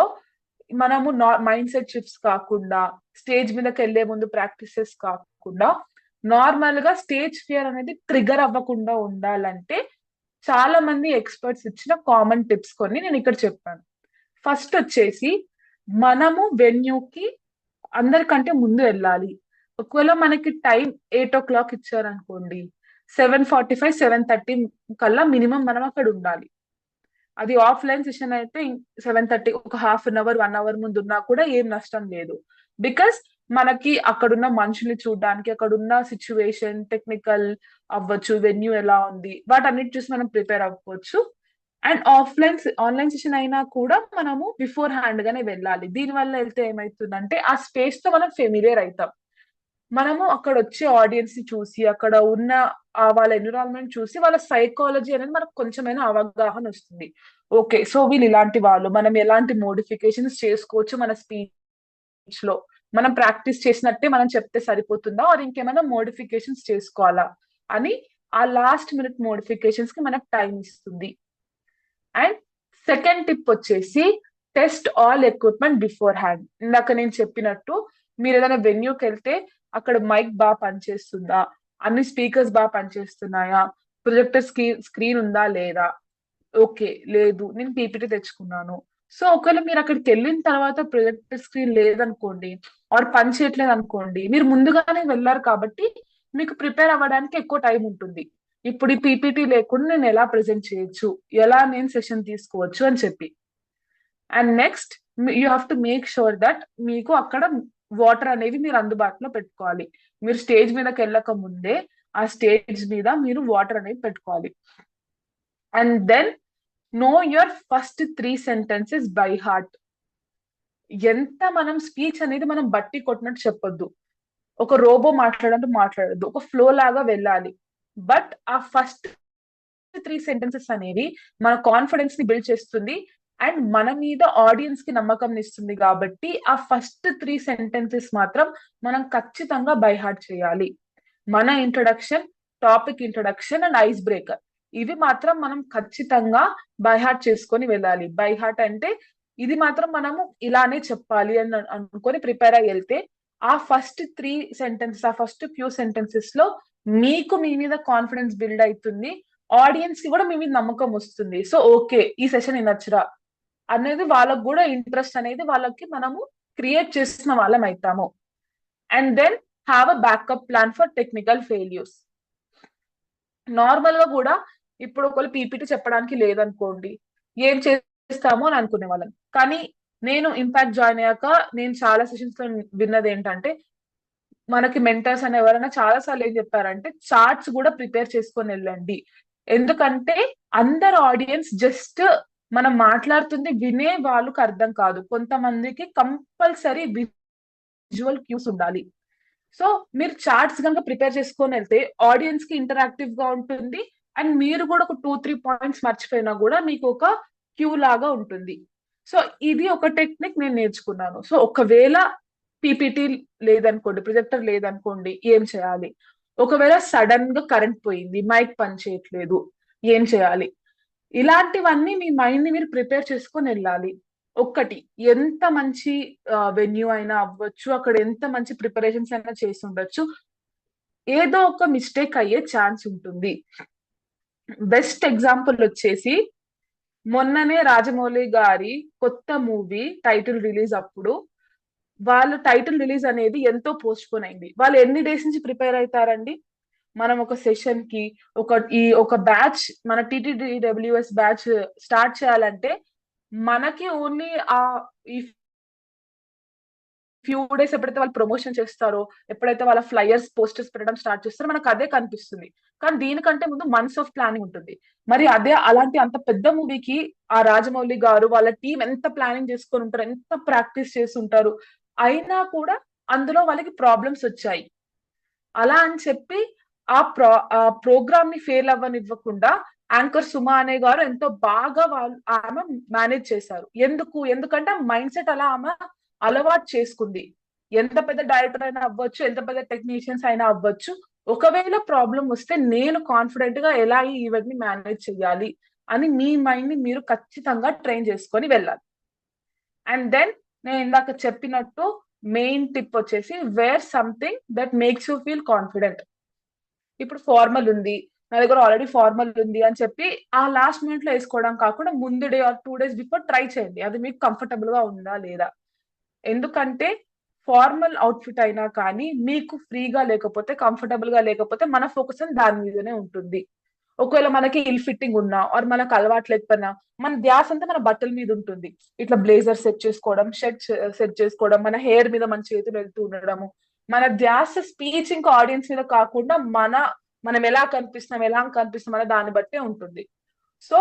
మనము మైండ్ సెట్ షిఫ్ట్స్ కాకుండా, స్టేజ్ మీదకి వెళ్లే ముందు ప్రాక్టీసెస్ కాకుండా, నార్మల్ గా స్టేజ్ ఫియర్ అనేది ట్రిగర్ అవ్వకుండా ఉండాలంటే చాలా మంది ఎక్స్పర్ట్స్ ఇచ్చిన కామన్ టిప్స్ కొన్ని నేను ఇక్కడ చెప్పాను. ఫస్ట్ వచ్చేసి మనము వెన్యూకి అందరికంటే ముందు వెళ్ళాలి. ఒకవేళ మనకి టైం 8 o'clock ఇచ్చారనుకోండి, 7:45, 7:30 కల్లా మినిమం మనం అక్కడ ఉండాలి. అది ఆఫ్లైన్ సెషన్ అయితే 7:30, ఒక హాఫ్ అన్ అవర్ 1 hour ముందు ఉన్నా కూడా ఏం నష్టం లేదు. బికాస్ మనకి అక్కడున్న మనుషుల్ని చూడడానికి, అక్కడున్న సిచ్యువేషన్, టెక్నికల్ అవ్వచ్చు, వెన్యూ ఎలా ఉంది, వాటన్నిటి చూసి మనం ప్రిపేర్ అవ్వచ్చు. అండ్ ఆన్లైన్ సెషన్ అయినా కూడా మనము బిఫోర్ హ్యాండ్ గానే వెళ్ళాలి. దీనివల్ల వెళ్తే ఏమైతుందంటే ఆ స్పేస్ తో మనం ఫెమిలియర్ అవుతాం. మనము అక్కడ వచ్చే ఆడియన్స్ ని చూసి, అక్కడ ఉన్న వాళ్ళ ఎన్విరాన్మెంట్ చూసి, వాళ్ళ సైకాలజీ అనేది మనకు కొంచెమైనా అవగాహన వస్తుంది. ఓకే, సో వీళ్ళు ఇలాంటి వాళ్ళు, మనం ఎలాంటి మోడిఫికేషన్స్ చేసుకోవచ్చు మన స్పీచ్ లో, మనం ప్రాక్టీస్ చేసినట్టే మనం చెప్తే సరిపోతుందా, ఆర్ ఇంకేమైనా మోడిఫికేషన్స్ చేసుకోవాలా అని ఆ లాస్ట్ మినిట్ మోడిఫికేషన్స్ కి మనకు టైం ఇస్తుంది. అండ్ సెకండ్ టిప్ వచ్చేసి test all equipment before hand. ఇందాక నేను చెప్పినట్టు మీరు ఏదైనా వెన్యూకి వెళ్తే అక్కడ మైక్ బాగా పనిచేస్తుందా, అన్ని స్పీకర్స్ బాగా పనిచేస్తున్నాయా, ప్రొజెక్టర్ స్క్రీన్ ఉందా లేదా, ఓకే లేదు నేను పీపీటీ తెచ్చుకున్నాను. సో ఒకవేళ మీరు అక్కడికి వెళ్ళిన తర్వాత ప్రొజెక్టర్ స్క్రీన్ లేదనుకోండి, ఆర్ పని చేయట్లేదు అనుకోండి, మీరు ముందుగానే వెళ్ళారు కాబట్టి మీకు ప్రిపేర్ అవ్వడానికి ఎక్కువ టైం ఉంటుంది. ఇప్పుడు ఈ పీపీటీ లేకుండా నేను ఎలా ప్రెజెంట్ చేయొచ్చు, ఎలా నేను సెషన్ తీసుకోవచ్చు అని చెప్పి. And next you have to make sure that మీకు అక్కడ వాటర్ అనేవి మీరు అందుబాటులో పెట్టుకోవాలి. మీరు స్టేజ్ మీదకి వెళ్ళక ముందే ఆ స్టేజ్ మీద మీరు వాటర్ అనేవి పెట్టుకోవాలి. And then know your first 3 sentences by heart. ఎంత మనం స్పీచ్ అనేది మనం బట్టి కొట్టినట్టు చెప్పొద్దు, ఒక రోబో మాట్లాడంటూ మాట్లాడద్దు, ఒక ఫ్లో లాగా వెళ్ళాలి. బట్ ఆ ఫస్ట్ 3 sentences అనేవి మన కాన్ఫిడెన్స్ ని బిల్డ్ చేస్తుంది అండ్ మన మీద ఆడియన్స్ కి నమ్మకం ఇస్తుంది. కాబట్టి ఆ ఫస్ట్ 3 sentences మాత్రం మనం ఖచ్చితంగా బై హార్ట్ చేయాలి. మన introduction, topic introduction and ice breaker, ఇవి మాత్రం మనం ఖచ్చితంగా బై హార్ట్ చేసుకొని వెళ్ళాలి. బై హార్ట్ అంటే ఇది మాత్రం మనము ఇలానే చెప్పాలి అని అనుకొని ప్రిపేర్ అయ్యి వెళ్తే ఆ ఫస్ట్ 3 sentences, ఆ ఫస్ట్ ఫ్యూ సెంటెన్సెస్ లో మీకు మీ మీద కాన్ఫిడెన్స్ బిల్డ్ అవుతుంది, ఆడియన్స్ కి కూడా మీ మీద నమ్మకం వస్తుంది. సో ఓకే, ఈ సెషన్ నచ్చరా అనేది వాళ్ళకు కూడా ఇంట్రెస్ట్ అనేది వాళ్ళకి మనము క్రియేట్ చేసిన వాళ్ళం అవుతాము. And then have a backup plan for technical failures. Normal గా కూడా ఇప్పుడు ఒకవేళ పీపీటీ చెప్పడానికి లేదనుకోండి, ఏం చేస్తామో అని అనుకునే వాళ్ళం. కానీ నేను ఇంపాక్ట్ జాయిన్ అయ్యాక నేను చాలా సెషన్స్ లో విన్నది ఏంటంటే, మనకి మెంటర్స్ అని ఎవరైనా చాలా సార్లు ఏం చెప్పారంటే చార్ట్స్ కూడా ప్రిపేర్ చేసుకొని వెళ్ళండి. ఎందుకంటే అందరు ఆడియన్స్ జస్ట్ మనం మాట్లాడుతుంది వినే వాళ్ళకి అర్థం కాదు, కొంతమందికి కంపల్సరీ విజువల్ క్యూస్ ఉండాలి. సో మీరు చార్ట్స్ కనుక ప్రిపేర్ చేసుకొని వెళ్తే ఆడియన్స్ కి ఇంటరాక్టివ్ గా ఉంటుంది అండ్ మీరు కూడా ఒక 2-3 points మర్చిపోయినా కూడా మీకు ఒక క్యూ లాగా ఉంటుంది. సో ఇది ఒక టెక్నిక్ నేను నేర్చుకున్నాను. సో ఒకవేళ పీపీటీ లేదనుకోండి, ప్రొజెక్టర్ లేదనుకోండి, ఏం చేయాలి? ఒకవేళ సడన్ గా కరెంట్ పోయింది, మైక్ పని చేయట్లేదు, ఏం చేయాలి? ఇలాంటివన్నీ మీ మైండ్ ని మీరు ప్రిపేర్ చేసుకొని వెళ్ళాలి. ఒక్కటి, ఎంత మంచి వెన్యూ అయినా అవ్వచ్చు, అక్కడ ఎంత మంచి ప్రిపరేషన్స్ అయినా చేసి ఉండొచ్చు, ఏదో ఒక మిస్టేక్ అయ్యే ఛాన్స్ ఉంటుంది. బెస్ట్ ఎగ్జాంపుల్ వచ్చేసి మొన్ననే రాజమౌళి గారి కొత్త మూవీ టైటిల్ రిలీజ్ అప్పుడు వాళ్ళ టైటిల్ రిలీజ్ అనేది ఎంతో పోస్ట్ పోన్ అయింది. వాళ్ళు ఎన్ని డేస్ నుంచి ప్రిపేర్ అవుతారండి? మనం ఒక సెషన్ కి ఒక బ్యాచ్, మన TTDWS బ్యాచ్ స్టార్ట్ చేయాలంటే మనకి ఓన్లీ ఈ ఫ్యూ డేస్ ఎప్పుడైతే వాళ్ళు ప్రమోషన్ చేస్తారో, ఎప్పుడైతే వాళ్ళ ఫ్లైయర్స్ పోస్టర్స్ పెట్టడం స్టార్ట్ చేస్తారో మనకు అదే కనిపిస్తుంది. కానీ దీనికంటే ముందు మంత్స్ ఆఫ్ ప్లానింగ్ ఉంటుంది. మరి అదే అలాంటి అంత పెద్ద మూవీకి ఆ రాజమౌళి గారు వాళ్ళ టీం ఎంత ప్లానింగ్ చేసుకొని ఉంటారు, ఎంత ప్రాక్టీస్ చేసి ఉంటారు, అయినా కూడా అందులో వాళ్ళకి ప్రాబ్లమ్స్ వచ్చాయి. అలా అని చెప్పి ఆ ప్రోగ్రామ్ ని ఫెయిల్ అవ్వనివ్వకుండా యాంకర్ సుమా అనే గారు ఎంతో బాగా ఆమె మేనేజ్ చేశారు. ఎందుకంటే మైండ్ సెట్ అలా ఆమె అలవాటు చేసుకుంది. ఎంత పెద్ద డైరెక్టర్ అయినా అవ్వచ్చు, ఎంత పెద్ద టెక్నీషియన్స్ అయినా అవ్వచ్చు. ఒకవేళ ప్రాబ్లం వస్తే నేను కాన్ఫిడెంట్ గా ఎలా ఈ ఈవెంట్ ని మేనేజ్ చేయాలి అని మీ మైండ్ ని మీరు ఖచ్చితంగా ట్రైన్ చేసుకొని వెళ్ళాలి. అండ్ దెన్ నేను ఇందాక చెప్పినట్టు మెయిన్ టిప్ వచ్చేసి wear something that makes you feel confident. ఇప్పుడు ఫార్మల్ ఉంది, నా దగ్గర ఆల్రెడీ ఫార్మల్ ఉంది అని చెప్పి ఆ లాస్ట్ మినిట్ లో వేసుకోవడం కాకుండా ముందు day or 2 days before try చేయండి, అది మీకు కంఫర్టబుల్ గా ఉందా లేదా. ఎందుకంటే ఫార్మల్ అవుట్ఫిట్ అయినా కానీ మీకు ఫ్రీగా లేకపోతే, కంఫర్టబుల్ గా లేకపోతే మన ఫోకస్ దాని మీదనే ఉంటుంది. ఒకవేళ మనకి ఇల్ ఫిట్టింగ్ ఉన్నా ఆర్ మనకు అలవాటు లేకపోయినా మన ధ్యాస అంతా మన బట్టల మీద ఉంటుంది. ఇట్లా బ్లేజర్ సెట్ చేసుకోవడం, షర్ట్ సెట్ చేసుకోవడం, మన హెయిర్ మీద మన చేతులు వెళ్తూ ఉండడము, మన ధ్యాస స్పీచ్ ఇంకా ఆడియన్స్ మీద కాకుండా మనం ఎలా కనిపిస్తున్నాం అనే దాన్ని బట్టే ఉంటుంది. సో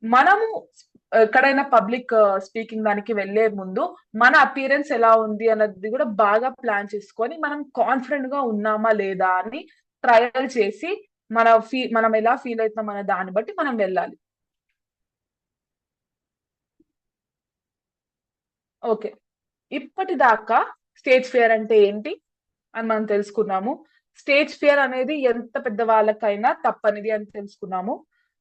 మనము ఎక్కడైనా పబ్లిక్ స్పీకింగ్ దానికి వెళ్లే ముందు మన అపియరెన్స్ ఎలా ఉంది అన్నది కూడా బాగా ప్లాన్ చేసుకొని మనం కాన్ఫిడెంట్ గా ఉన్నామా లేదా అని ట్రయల్ చేసి మనం ఎలా ఫీల్ అవుతున్నాం అనే దాన్ని బట్టి మనం వెళ్ళాలి. ఓకే, ఇప్పటిదాకా స్టేజ్ ఫియర్ అంటే ఏంటి అని మనం తెలుసుకున్నాము. స్టేజ్ ఫియర్ అనేది ఎంత పెద్ద వాళ్ళకైనా తప్పనిది అని తెలుసుకున్నాము.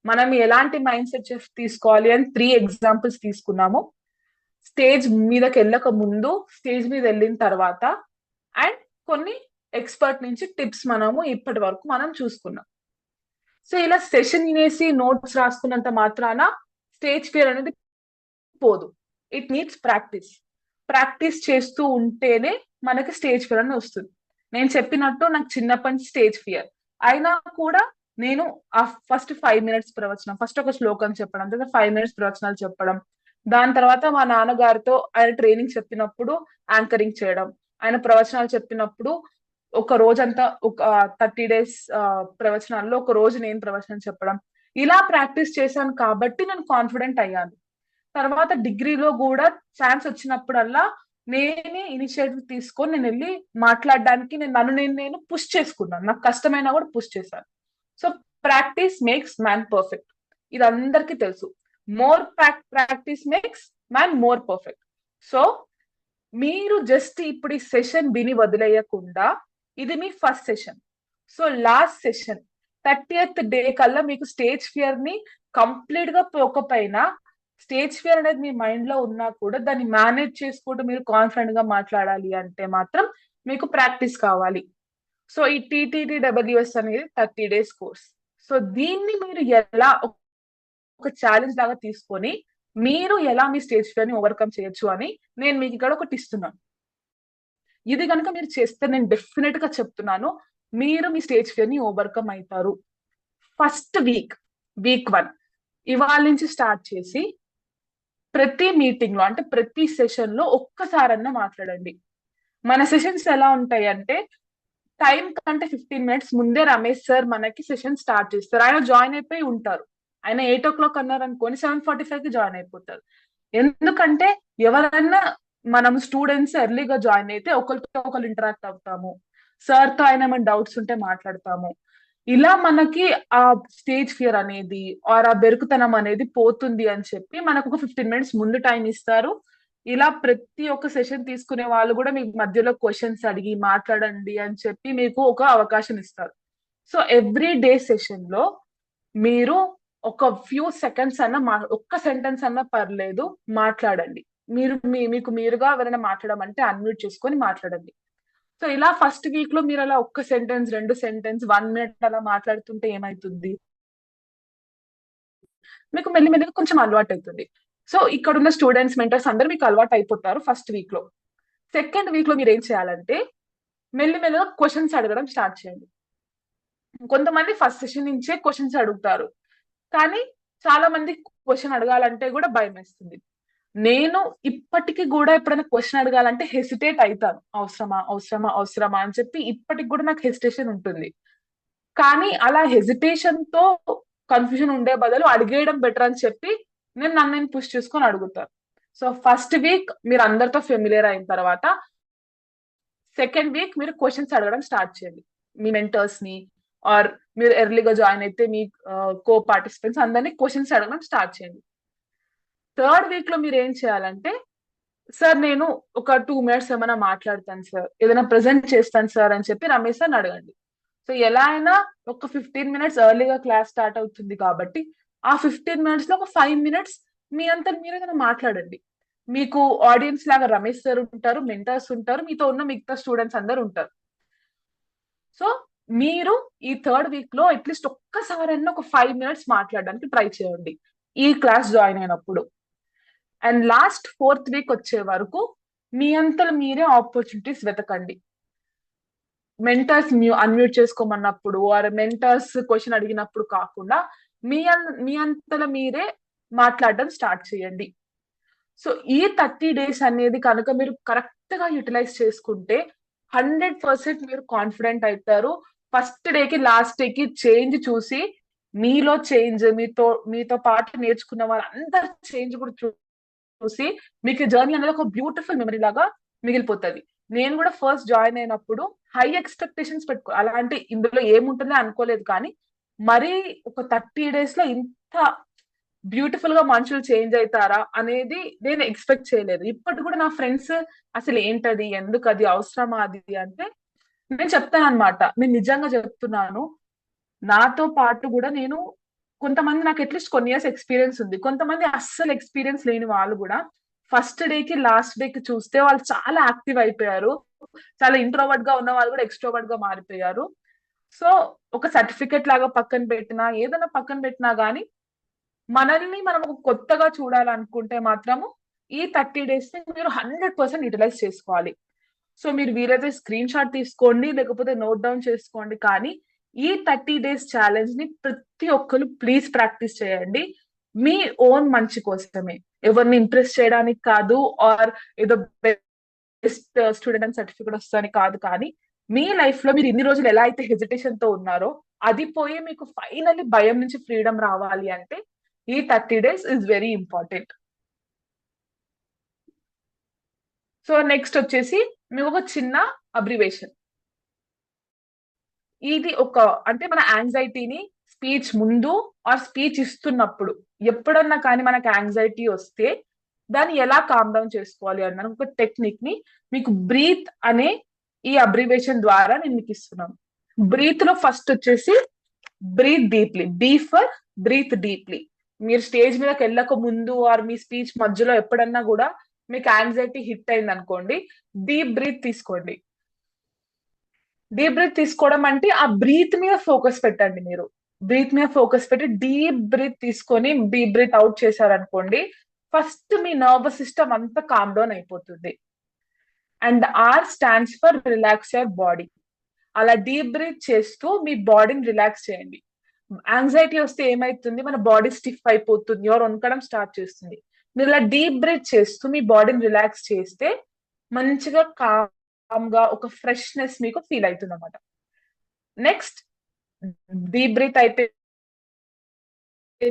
మనం ఎలాంటి మైండ్ సెట్ తీసుకోవాలి అని 3 ఎగ్జాంపుల్స్ తీసుకున్నాము. స్టేజ్ మీదకి వెళ్ళక ముందు, స్టేజ్ మీద వెళ్ళిన తర్వాత, అండ్ కొన్ని ఎక్స్పర్ట్ నుంచి టిప్స్ మనము ఇప్పటి వరకు మనం చూసుకున్నాం. సో ఇలా సెషన్ వినేసి నోట్స్ రాసుకున్నంత మాత్రాన స్టేజ్ ఫియర్ అనేది పోదు. It needs practice. ప్రాక్టీస్ చేస్తూ ఉంటేనే మనకి స్టేజ్ ఫియర్ అనేది వస్తుంది. నేను చెప్పినట్టు నాకు చిన్నప్పటి నుంచి స్టేజ్ ఫియర్ అయినా కూడా నేను ఆ ఫస్ట్ 5 minutes ప్రవచనం, ఫస్ట్ ఒక శ్లోకం చెప్పడం, తర్వాత 5 minutes ప్రవచనాలు చెప్పడం, దాని తర్వాత మా నాన్నగారితో ఆయన ట్రైనింగ్ చెప్పినప్పుడు యాంకరింగ్ చేయడం, ఆయన ప్రవచనాలు చెప్పినప్పుడు ఒక రోజంతా ఒక 30 days ప్రవచనాల్లో ఒక రోజు నేను ప్రవచనం చెప్పడం, ఇలా ప్రాక్టీస్ చేశాను కాబట్టి నేను కాన్ఫిడెంట్ అయ్యాను. తర్వాత డిగ్రీలో కూడా ఛాన్స్ వచ్చినప్పుడల్లా నేనే ఇనిషియేటివ్ తీసుకొని నేను వెళ్ళి మాట్లాడడానికి నేను పుష్ చేసుకున్నాను. నాకు కష్టమైనా కూడా పుష్ చేశాను. So practice makes man perfect, ఇది అందరికీ తెలుసు. More practice makes man more perfect. So మీరు జస్ట్ ఇప్పుడు ఈ సెషన్ విని వదిలేయకుండా, ఇది మీ first session. So last session 30th day కల్లా మీకు స్టేజ్ ఫియర్ ని కంప్లీట్ గా పోకపోయినా, స్టేజ్ ఫియర్ అనేది మీ మైండ్ లో ఉన్నా కూడా దాన్ని మేనేజ్ చేసుకుంటూ మీరు కాన్ఫిడెంట్ గా మాట్లాడాలి అంటే మాత్రం మీకు ప్రాక్టీస్ కావాలి. సో ఈ TTTWS అనేది 30 days కోర్స్. సో దీన్ని మీరు ఎలా ఒక ఛాలెంజ్ లాగా తీసుకొని మీరు ఎలా మీ స్టేజ్ ఫియర్ ని ఓవర్కమ్ చేయొచ్చు అని నేను మీకు ఇక్కడ ఒకటి ఇస్తున్నాను. ఇది కనుక మీరు చేస్తే నేను డెఫినెట్ గా చెప్తున్నాను, మీరు మీ స్టేజ్ ఫియర్ ని ఓవర్కమ్ అవుతారు. ఫస్ట్ వీక్ 1 ఇవాళ నుంచి స్టార్ట్ చేసి ప్రతి మీటింగ్ లో, అంటే ప్రతి సెషన్ లో ఒక్కసారన్నా మాట్లాడండి. మన సెషన్స్ ఎలా ఉంటాయి అంటే, టైం కంటే 15 minutes ముందే రమేష్ సార్ మనకి సెషన్ స్టార్ట్ చేస్తారు. ఆయన జాయిన్ అయిపోయి ఉంటారు. ఆయన 8 o'clock అన్నారు అనుకోని 7:45 జాయిన్ అయిపోతారు. ఎందుకంటే ఎవరైనా మనం స్టూడెంట్స్ ఎర్లీగా జాయిన్ అయితే ఒకరితో ఒకరు ఇంటరాక్ట్ అవుతాము, సార్ తో అయినా మన డౌట్స్ ఉంటే మాట్లాడతాము. ఇలా మనకి ఆ స్టేజ్ ఫియర్ అనేది ఆర్ ఆ బెరుకుతనం అనేది పోతుంది అని చెప్పి మనకు ఒక 15 minutes ముందు టైం ఇస్తారు. ఇలా ప్రతి ఒక్క సెషన్ తీసుకునే వాళ్ళు కూడా మీకు మధ్యలో క్వశ్చన్స్ అడిగి మాట్లాడండి అని చెప్పి మీకు ఒక అవకాశం ఇస్తారు. సో ఎవ్రీ డే సెషన్ లో మీరు ఒక ఫ్యూ సెకండ్స్ అన్నా ఒక్క సెంటెన్స్ అన్నా పర్లేదు మాట్లాడండి. మీకు మీరుగా ఎవరైనా మాట్లాడమంటే అన్మ్యూట్ చేసుకొని మాట్లాడండి. సో ఇలా ఫస్ట్ వీక్ లో మీరు అలా ఒక్క సెంటెన్స్, 2 సెంటెన్స్, 1 minute అలా మాట్లాడుతుంటే ఏమైతుంది, మీకు మెల్లిమెల్లిగా కొంచెం అలవాటు అవుతుంది. సో ఇక్కడ ఉన్న స్టూడెంట్స్, మెంటర్స్ అందరూ మీకు అలవాటు అయిపోతారు ఫస్ట్ వీక్ లో. సెకండ్ వీక్ లో మీరు ఏం చేయాలంటే మెల్లిమెల్లిగా క్వశ్చన్స్ అడగడం స్టార్ట్ చేయండి. కొంతమంది ఫస్ట్ సెషన్ నుంచే క్వశ్చన్స్ అడుగుతారు, కానీ చాలా మంది క్వశ్చన్ అడగాలంటే కూడా భయం వేస్తుంది. నేను ఇప్పటికి కూడా ఎప్పుడైనా క్వశ్చన్ అడగాలంటే హెసిటేట్ అవుతాను, అవసరమా అని చెప్పి ఇప్పటికి కూడా నాకు హెసిటేషన్ ఉంటుంది. కానీ అలా హెసిటేషన్ తో కన్ఫ్యూజన్ ఉండే బదులు అడిగేయడం బెటర్ అని చెప్పి నన్ను పుష్ చేసుకొని అడుగుతాను. సో ఫస్ట్ వీక్ మీరు అందరితో ఫెమిలియర్ అయిన తర్వాత సెకండ్ వీక్ మీరు క్వశ్చన్స్ అడగడం స్టార్ట్ చేయండి. మీ మెంటర్స్ ని ఆర్ మీరు ఎర్లీగా జాయిన్ అయితే మీ కో పార్టిసిపెంట్స్ అందరినీ క్వశ్చన్స్ అడగడం స్టార్ట్ చేయండి. థర్డ్ వీక్ లో మీరు ఏం చేయాలంటే సార్ నేను ఒక 2 minutes ఏమైనా మాట్లాడతాను సార్, ఏదైనా ప్రెజెంట్ చేస్తాను సార్ అని చెప్పి రమేష్ సార్ని అడగండి. సో ఎలా అయినా ఒక 15 minutes ఎర్లీగా క్లాస్ స్టార్ట్ అవుతుంది కాబట్టి ఆ 15 minutes లో ఒక 5 minutes మీ అంతా మీరు ఏదైనా మాట్లాడండి. మీకు ఆడియన్స్ లాగా రమేష్ సార్ ఉంటారు, మెంటర్స్ ఉంటారు, మీతో ఉన్న మిగతా స్టూడెంట్స్ అందరు ఉంటారు. సో మీరు ఈ 3rd week లో అట్లీస్ట్ ఒక్కసారైనా ఒక 5 minutes మాట్లాడడానికి ట్రై చేయండి ఈ క్లాస్ జాయిన్ అయినప్పుడు. అండ్ లాస్ట్ 4th week వచ్చే వరకు మీ అంతలో మీరే ఆపర్చునిటీస్ వెతకండి. మెంటర్స్ అన్మ్యూట్ చేసుకోమన్నప్పుడు ఆర్ మెంటర్స్ క్వశ్చన్ అడిగినప్పుడు కాకుండా మీ అంతలో మీరే మాట్లాడడం స్టార్ట్ చేయండి. సో ఈ 30 days అనేది కనుక మీరు కరెక్ట్ గా యూటిలైజ్ చేసుకుంటే 100% మీరు కాన్ఫిడెంట్ అవుతారు. ఫస్ట్ డేకి లాస్ట్ డేకి చేంజ్ చూసి మీలో చేంజ్, మీతో పాటు నేర్చుకున్న వాళ్ళందరి చేంజ్ కూడా చూసి మీకు జర్నీ అనేది ఒక బ్యూటిఫుల్ మెమరీ లాగా మిగిలిపోతుంది. నేను కూడా ఫస్ట్ జాయిన్ అయినప్పుడు హై ఎక్స్పెక్టేషన్స్ అలాంటి ఇందులో ఏముంటుందో అనుకోలేదు, కానీ మరీ ఒక 30 days లో ఇంత బ్యూటిఫుల్ గా మనుషులు చేంజ్ అవుతారా అనేది నేను ఎక్స్పెక్ట్ చేయలేదు. ఇప్పటి కూడా నా ఫ్రెండ్స్ అసలు ఏంటది, ఎందుకు అది అవసరమా అది అంటే నేను చెప్తాను అనమాట. నేను నిజంగా చెప్తున్నాను, నాతో పాటు కూడా నేను కొంతమంది, నాకు అట్లీస్ట్ కొన్ని ఇయర్స్ ఎక్స్పీరియన్స్ ఉంది, కొంతమంది అస్సలు ఎక్స్పీరియన్స్ లేని వాళ్ళు కూడా ఫస్ట్ డేకి లాస్ట్ డేకి చూస్తే వాళ్ళు చాలా యాక్టివ్ అయిపోయారు. చాలా ఇంట్రోవర్ట్ గా ఉన్న వాళ్ళు కూడా ఎక్స్ట్రోవర్ట్ గా మారిపోయారు. సో ఒక సర్టిఫికెట్ లాగా పక్కన పెట్టినా, ఏదైనా పక్కన పెట్టినా గానీ మనల్ని మనం ఒక కొత్తగా చూడాలనుకుంటే మాత్రము ఈ 30 days ని మీరు 100% యూటిలైజ్ చేసుకోవాలి. సో మీరు వీలైతే స్క్రీన్ షాట్ తీసుకోండి, లేకపోతే నోట్ డౌన్ చేసుకోండి, కానీ ఈ 30 days ఛాలెంజ్ ని ప్రతి ఒక్కరు ప్లీజ్ ప్రాక్టీస్ చేయండి. మీ ఓన్ మంచి కోసమే, ఎవరిని ఇంప్రెస్ చేయడానికి కాదు, ఆర్ ఏదో బెస్ట్ స్టూడెంట్ అని సర్టిఫికేట్ వస్తుందని కాదు, కానీ మీ లైఫ్ లో మీరు ఇన్ని రోజులు ఎలా అయితే హెజిటేషన్ తో ఉన్నారో అది పోయి మీకు ఫైనల్లీ భయం నుంచి ఫ్రీడమ్ రావాలి అంటే ఈ 30 days is very important. So next వచ్చేసి మీకు ఒక చిన్న అబ్రివేషన్. ఇది ఒక అంటే మన యాంగ్జైటీని స్పీచ్ ముందు ఆర్ స్పీచ్ ఇస్తున్నప్పుడు ఎప్పుడన్నా కానీ మనకు యాంగ్జైటీ వస్తే దాన్ని ఎలా కామ్ డౌన్ చేసుకోవాలి అన్న ఒక టెక్నిక్ ని మీకు బ్రీత్ అనే ఈ అబ్రివేషన్ ద్వారా నేను మీకు ఇస్తున్నాను. బ్రీత్ లో ఫస్ట్ వచ్చేసి breathe deeply, B for breathe deeply. మీరు స్టేజ్ మీదకి వెళ్ళక ముందు ఆర్ మీ స్పీచ్ మధ్యలో ఎప్పుడన్నా కూడా మీకు యాంగ్జైటీ హిట్ అయింది అనుకోండి, డీప్ బ్రీత్ తీసుకోండి. డీప్ బ్రీత్ తీసుకోవడం అంటే ఆ బ్రీత్ మీద ఫోకస్ పెట్టండి. మీరు బ్రీత్ మీద ఫోకస్ పెట్టి డీప్ బ్రీత్ తీసుకొని డీప్ బ్రీత్ అవుట్ చేశారనుకోండి, ఫస్ట్ మీ నర్వస్ సిస్టమ్ అంతా కామ్ డౌన్ అయిపోతుంది. And are stands for relax your body. అలా డీప్ బ్రీత్ చేస్తూ మీ బాడీని రిలాక్స్ చేయండి. యాంగ్జైటీ వస్తే ఏమైతుంది, మన బాడీ స్టిఫ్ అయిపోతుంది, ఎవరు వణకడం స్టార్ట్ చేస్తుంది. మీరు ఇలా డీప్ బ్రీత్ చేస్తూ మీ బాడీని రిలాక్స్ చేస్తే మంచిగా కామ్ గా ఒక ఫ్రెష్నెస్ మీకు ఫీల్ అవుతుంది అనమాట. నెక్స్ట్ డీప్ బ్రీత్ అయితే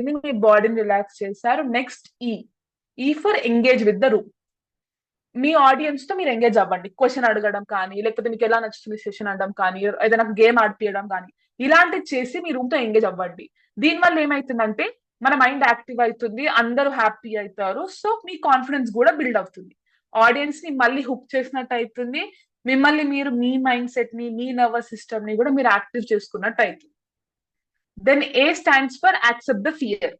మీ బాడీని రిలాక్స్ చేశారు. నెక్స్ట్ ఈ for engage with the room. Me audience తో మీరు ఎంగేజ్ అవ్వండి. క్వశ్చన్ అడగడం కానీ, లేకపోతే మీకు ఎలా నచ్చుతుంది సెషన్ అనడం కానీ, ఏదైనా గేమ్ ఆడిపియడం కానీ, ఇలాంటివి చేసి మీ రూమ్ తో ఎంగేజ్ అవ్వండి. దీనివల్ల ఏమైతుందంటే మన మైండ్ యాక్టివ్ అవుతుంది, అందరూ హ్యాపీ అవుతారు. సో మీ కాన్ఫిడెన్స్ కూడా బిల్డ్ అవుతుంది. ఆడియన్స్ ని మళ్ళీ హుక్ చేసినట్టు అవుతుంది, మిమ్మల్ని మీరు మీ మైండ్ సెట్ ని, మీ నర్వస్ సిస్టమ్ ని కూడా మీరు యాక్టివ్ చేసుకున్నట్టు అవుతుంది. Then A stands for accept the fear.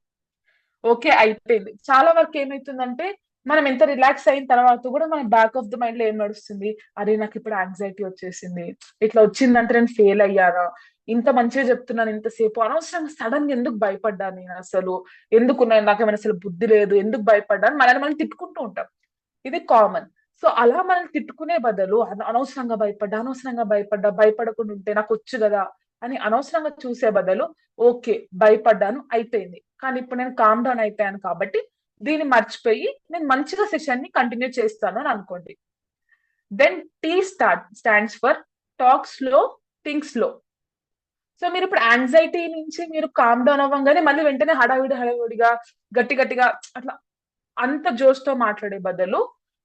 Okay, అయిపోయింది. చాలా వరకు ఏమైతుందంటే మనం ఎంత రిలాక్స్ అయిన తర్వాత కూడా మన బ్యాక్ ఆఫ్ ద మైండ్ లో ఏం నడుస్తుంది, అరే నాకు ఇప్పుడు యాంగ్జైటీ వచ్చేసింది, ఇట్లా వచ్చిందంటే నేను ఫెయిల్ అయ్యారా, ఇంత మంచిగా చెప్తున్నాను ఇంతసేపు, అనవసరంగా సడన్ గా ఎందుకు భయపడ్డాను నేను, అసలు ఎందుకు నాకేమైనా అసలు బుద్ధి లేదు, ఎందుకు భయపడ్డాను, మనల్ని మనం తిట్టుకుంటూ ఉంటాం. ఇది కామన్. సో అలా మనం తిట్టుకునే బదులు అనవసరంగా భయపడ్డా, భయపడకుండా ఉంటే నాకు వచ్చు కదా అని అనవసరంగా చూసే బదులు, ఓకే భయపడ్డాను అయిపోయింది, కానీ ఇప్పుడు నేను కామ్ డౌన్ అయిపోయాను కాబట్టి దీన్ని మర్చిపోయి నేను మంచిగా సెషన్ ని కంటిన్యూ చేస్తాను అని అనుకోండి. Then stands for talk slow, think slow. So మీరు ఇప్పుడు యాంగ్జైటీ నుంచి మీరు కామ్ డౌన్ అవ్వగానే మళ్ళీ వెంటనే హడావిడిగా గట్టిగా అట్లా అంత జోష్ తో మాట్లాడే బదులు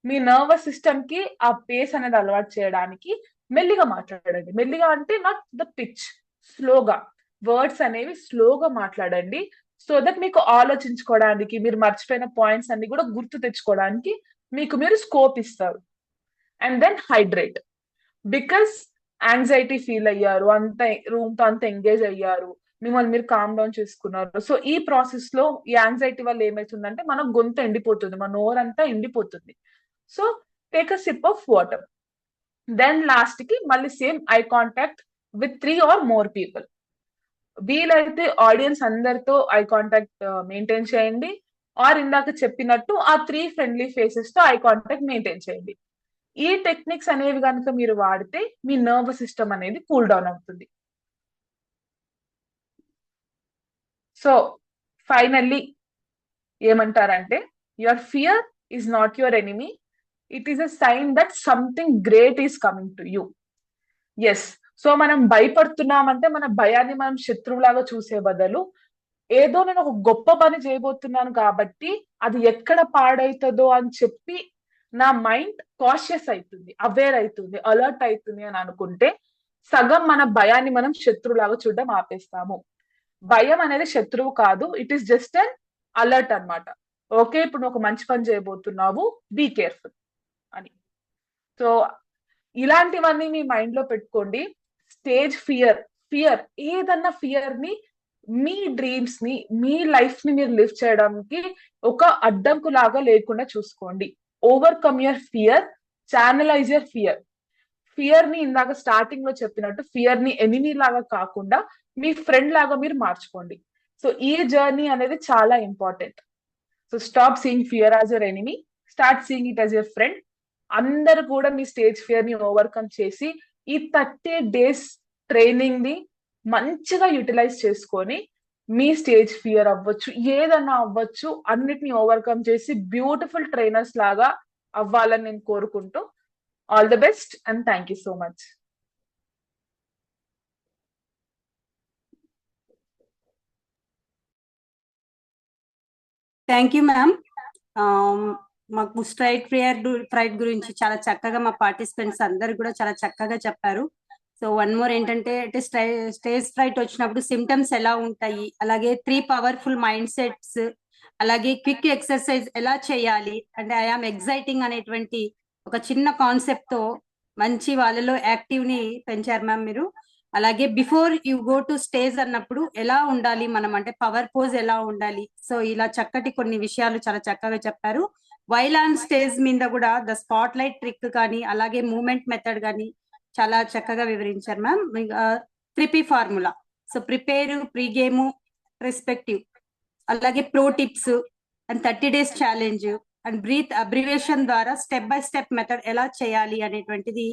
మీ నర్వస్ సిస్టమ్ కి ఆ పేస్ అనేది అలవాటు చేయడానికి మెల్లిగా మాట్లాడండి. మెల్లిగా అంటే నాట్ ద పిచ్, స్లోగా వర్డ్స్ అనేవి స్లోగా మాట్లాడండి. సో దట్ మీకు ఆలోచించుకోవడానికి, మీరు మర్చిపోయిన పాయింట్స్ అన్ని కూడా గుర్తు తెచ్చుకోవడానికి మీకు మీరు స్కోప్ ఇస్తారు. And then hydrate, because anxiety feel అయ్యారు, అంత రూమ్ తో అంత ఎంగేజ్ అయ్యారు, మిమ్మల్ని మీరు కామ్ డౌన్ చేసుకున్నారు. సో ఈ ప్రాసెస్ లో ఈ యాంగ్జైటీ వల్ల ఏమైతుందంటే మన గొంతు ఎండిపోతుంది, మన నోరంతా ఎండిపోతుంది. So take a sip of water. Then last కి మళ్ళీ same eye contact with 3 or more people. వీలైతే ఆడియన్స్ అందరితో ఐ కాంటాక్ట్ మెయింటైన్ చేయండి, ఆర్ ఇందాక చెప్పినట్టు ఆ 3 ఫ్రెండ్లీ ఫేసెస్ తో ఐ కాంటాక్ట్ మెయింటైన్ చేయండి. ఈ టెక్నిక్స్ అనేవి కనుక మీరు వాడితే మీ నర్వస్ సిస్టమ్ అనేది కూల్ డౌన్ అవుతుంది. సో ఫైనల్లీ ఏమంటారంటే, your fear is not your enemy, it is a sign that something great is coming to you. Yes, so మనం భయపడుతున్నామంటే మన భయాన్ని మనం శత్రువులాగా చూసే బదులు, ఏదో నేను ఒక గొప్ప పని చేయబోతున్నాను కాబట్టి అది ఎక్కడ పాడైతుందో అని చెప్పి నా మైండ్ కాషియస్ అవుతుంది, అవేర్ అవుతుంది, అలర్ట్ అవుతుంది అని అనుకుంటే సగం మన భయాన్ని మనం శత్రువులాగా చూడడం ఆపేస్తాము. భయం అనేది శత్రువు కాదు, it is just an alert అన్నమాట. ఓకే, ఇప్పుడు నువ్వు ఒక మంచి పని చేయబోతున్నావు, బీ కేర్ఫుల్ అని. సో ఇలాంటివన్నీ మీ మైండ్ లో పెట్టుకోండి. స్టేజ్ ఫియర్ ఏదన్నా ఫియర్ ని మీ డ్రీమ్స్ ని, మీ లైఫ్ ని మీరు లివ్ చేయడానికి ఒక అడ్డంకు లాగా లేకుండా చూసుకోండి. Overcome your fear, channelize your fear. Fear ని ఇందాక స్టార్టింగ్ లో చెప్పినట్టు ఫియర్ ని ఎనిమీ లాగా కాకుండా మీ ఫ్రెండ్ లాగా మీరు మార్చుకోండి. సో ఈ జర్నీ అనేది చాలా important. So stop seeing fear as your enemy, start seeing it as your friend. అందరు కూడా మీ స్టేజ్ ఫియర్ ని ఓవర్కమ్ చేసి ఈ 30 days ట్రైనింగ్ ని మంచిగా యూటిలైజ్ చేసుకొని మీ స్టేజ్ ఫియర్ అవ్వచ్చు, ఏదన్నా అవ్వచ్చు, అన్నిటిని ఓవర్కమ్ చేసి బ్యూటిఫుల్ ట్రైనర్స్ లాగా అవ్వాలని నేను కోరుకుంటూ, all the best and thank you so much. Thank you ma'am. మాకు ఫ్రైట్ గురించి చాలా చక్కగా మా పార్టిసిపెంట్స్ అందరు కూడా చాలా చక్కగా చెప్పారు. సో వన్ మోర్ ఏంటంటే, స్టేజ్ ఫ్రైట్ వచ్చినప్పుడు సిమ్టమ్స్ ఎలా ఉంటాయి, అలాగే 3 పవర్ఫుల్ మైండ్ సెట్స్, అలాగే క్విక్ ఎక్సర్సైజ్ ఎలా చేయాలి, అంటే ఐఆమ్ ఎగ్జైటింగ్ అనేటువంటి ఒక చిన్న కాన్సెప్ట్ తో మంచి వాళ్ళలో యాక్టివ్ ని పెంచారు మ్యామ్ మీరు. అలాగే before you go to stage అన్నప్పుడు ఎలా ఉండాలి మనం, అంటే పవర్ పోజ్ ఎలా ఉండాలి. సో ఇలా చక్కటి కొన్ని విషయాలు చాలా చక్కగా చెప్పారు. వైల్ ఆన్ స్టేజ్ మీద కూడా ద స్పాట్ లైట్ ట్రిక్ కానీ, అలాగే మూమెంట్ మెథడ్ కానీ చాలా చక్కగా వివరించారు ma'am. 3P formula, so prepare, pre game, respective, అలాగే pro tips and 30 days challenge and breathe abbreviation ద్వారా స్టెప్ బై స్టెప్ మెథడ్ ఎలా చేయాలి అనేటువంటిది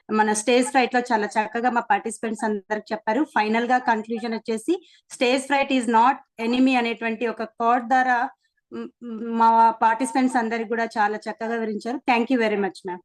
మన స్టేజ్ ఫ్రైట్ లో చాలా చక్కగా మా పార్టిసిపెంట్స్ అందరికి చెప్పారు. ఫైనల్ గా కన్క్లూజన్ వచ్చేసి, stage freight is not enemy అనేటువంటి ఒక కోడ్ ద్వారా మా పార్టిసిపెంట్స్ అందరికి కూడా చాలా చక్కగా వివరించారు. Thank you very much ma'am.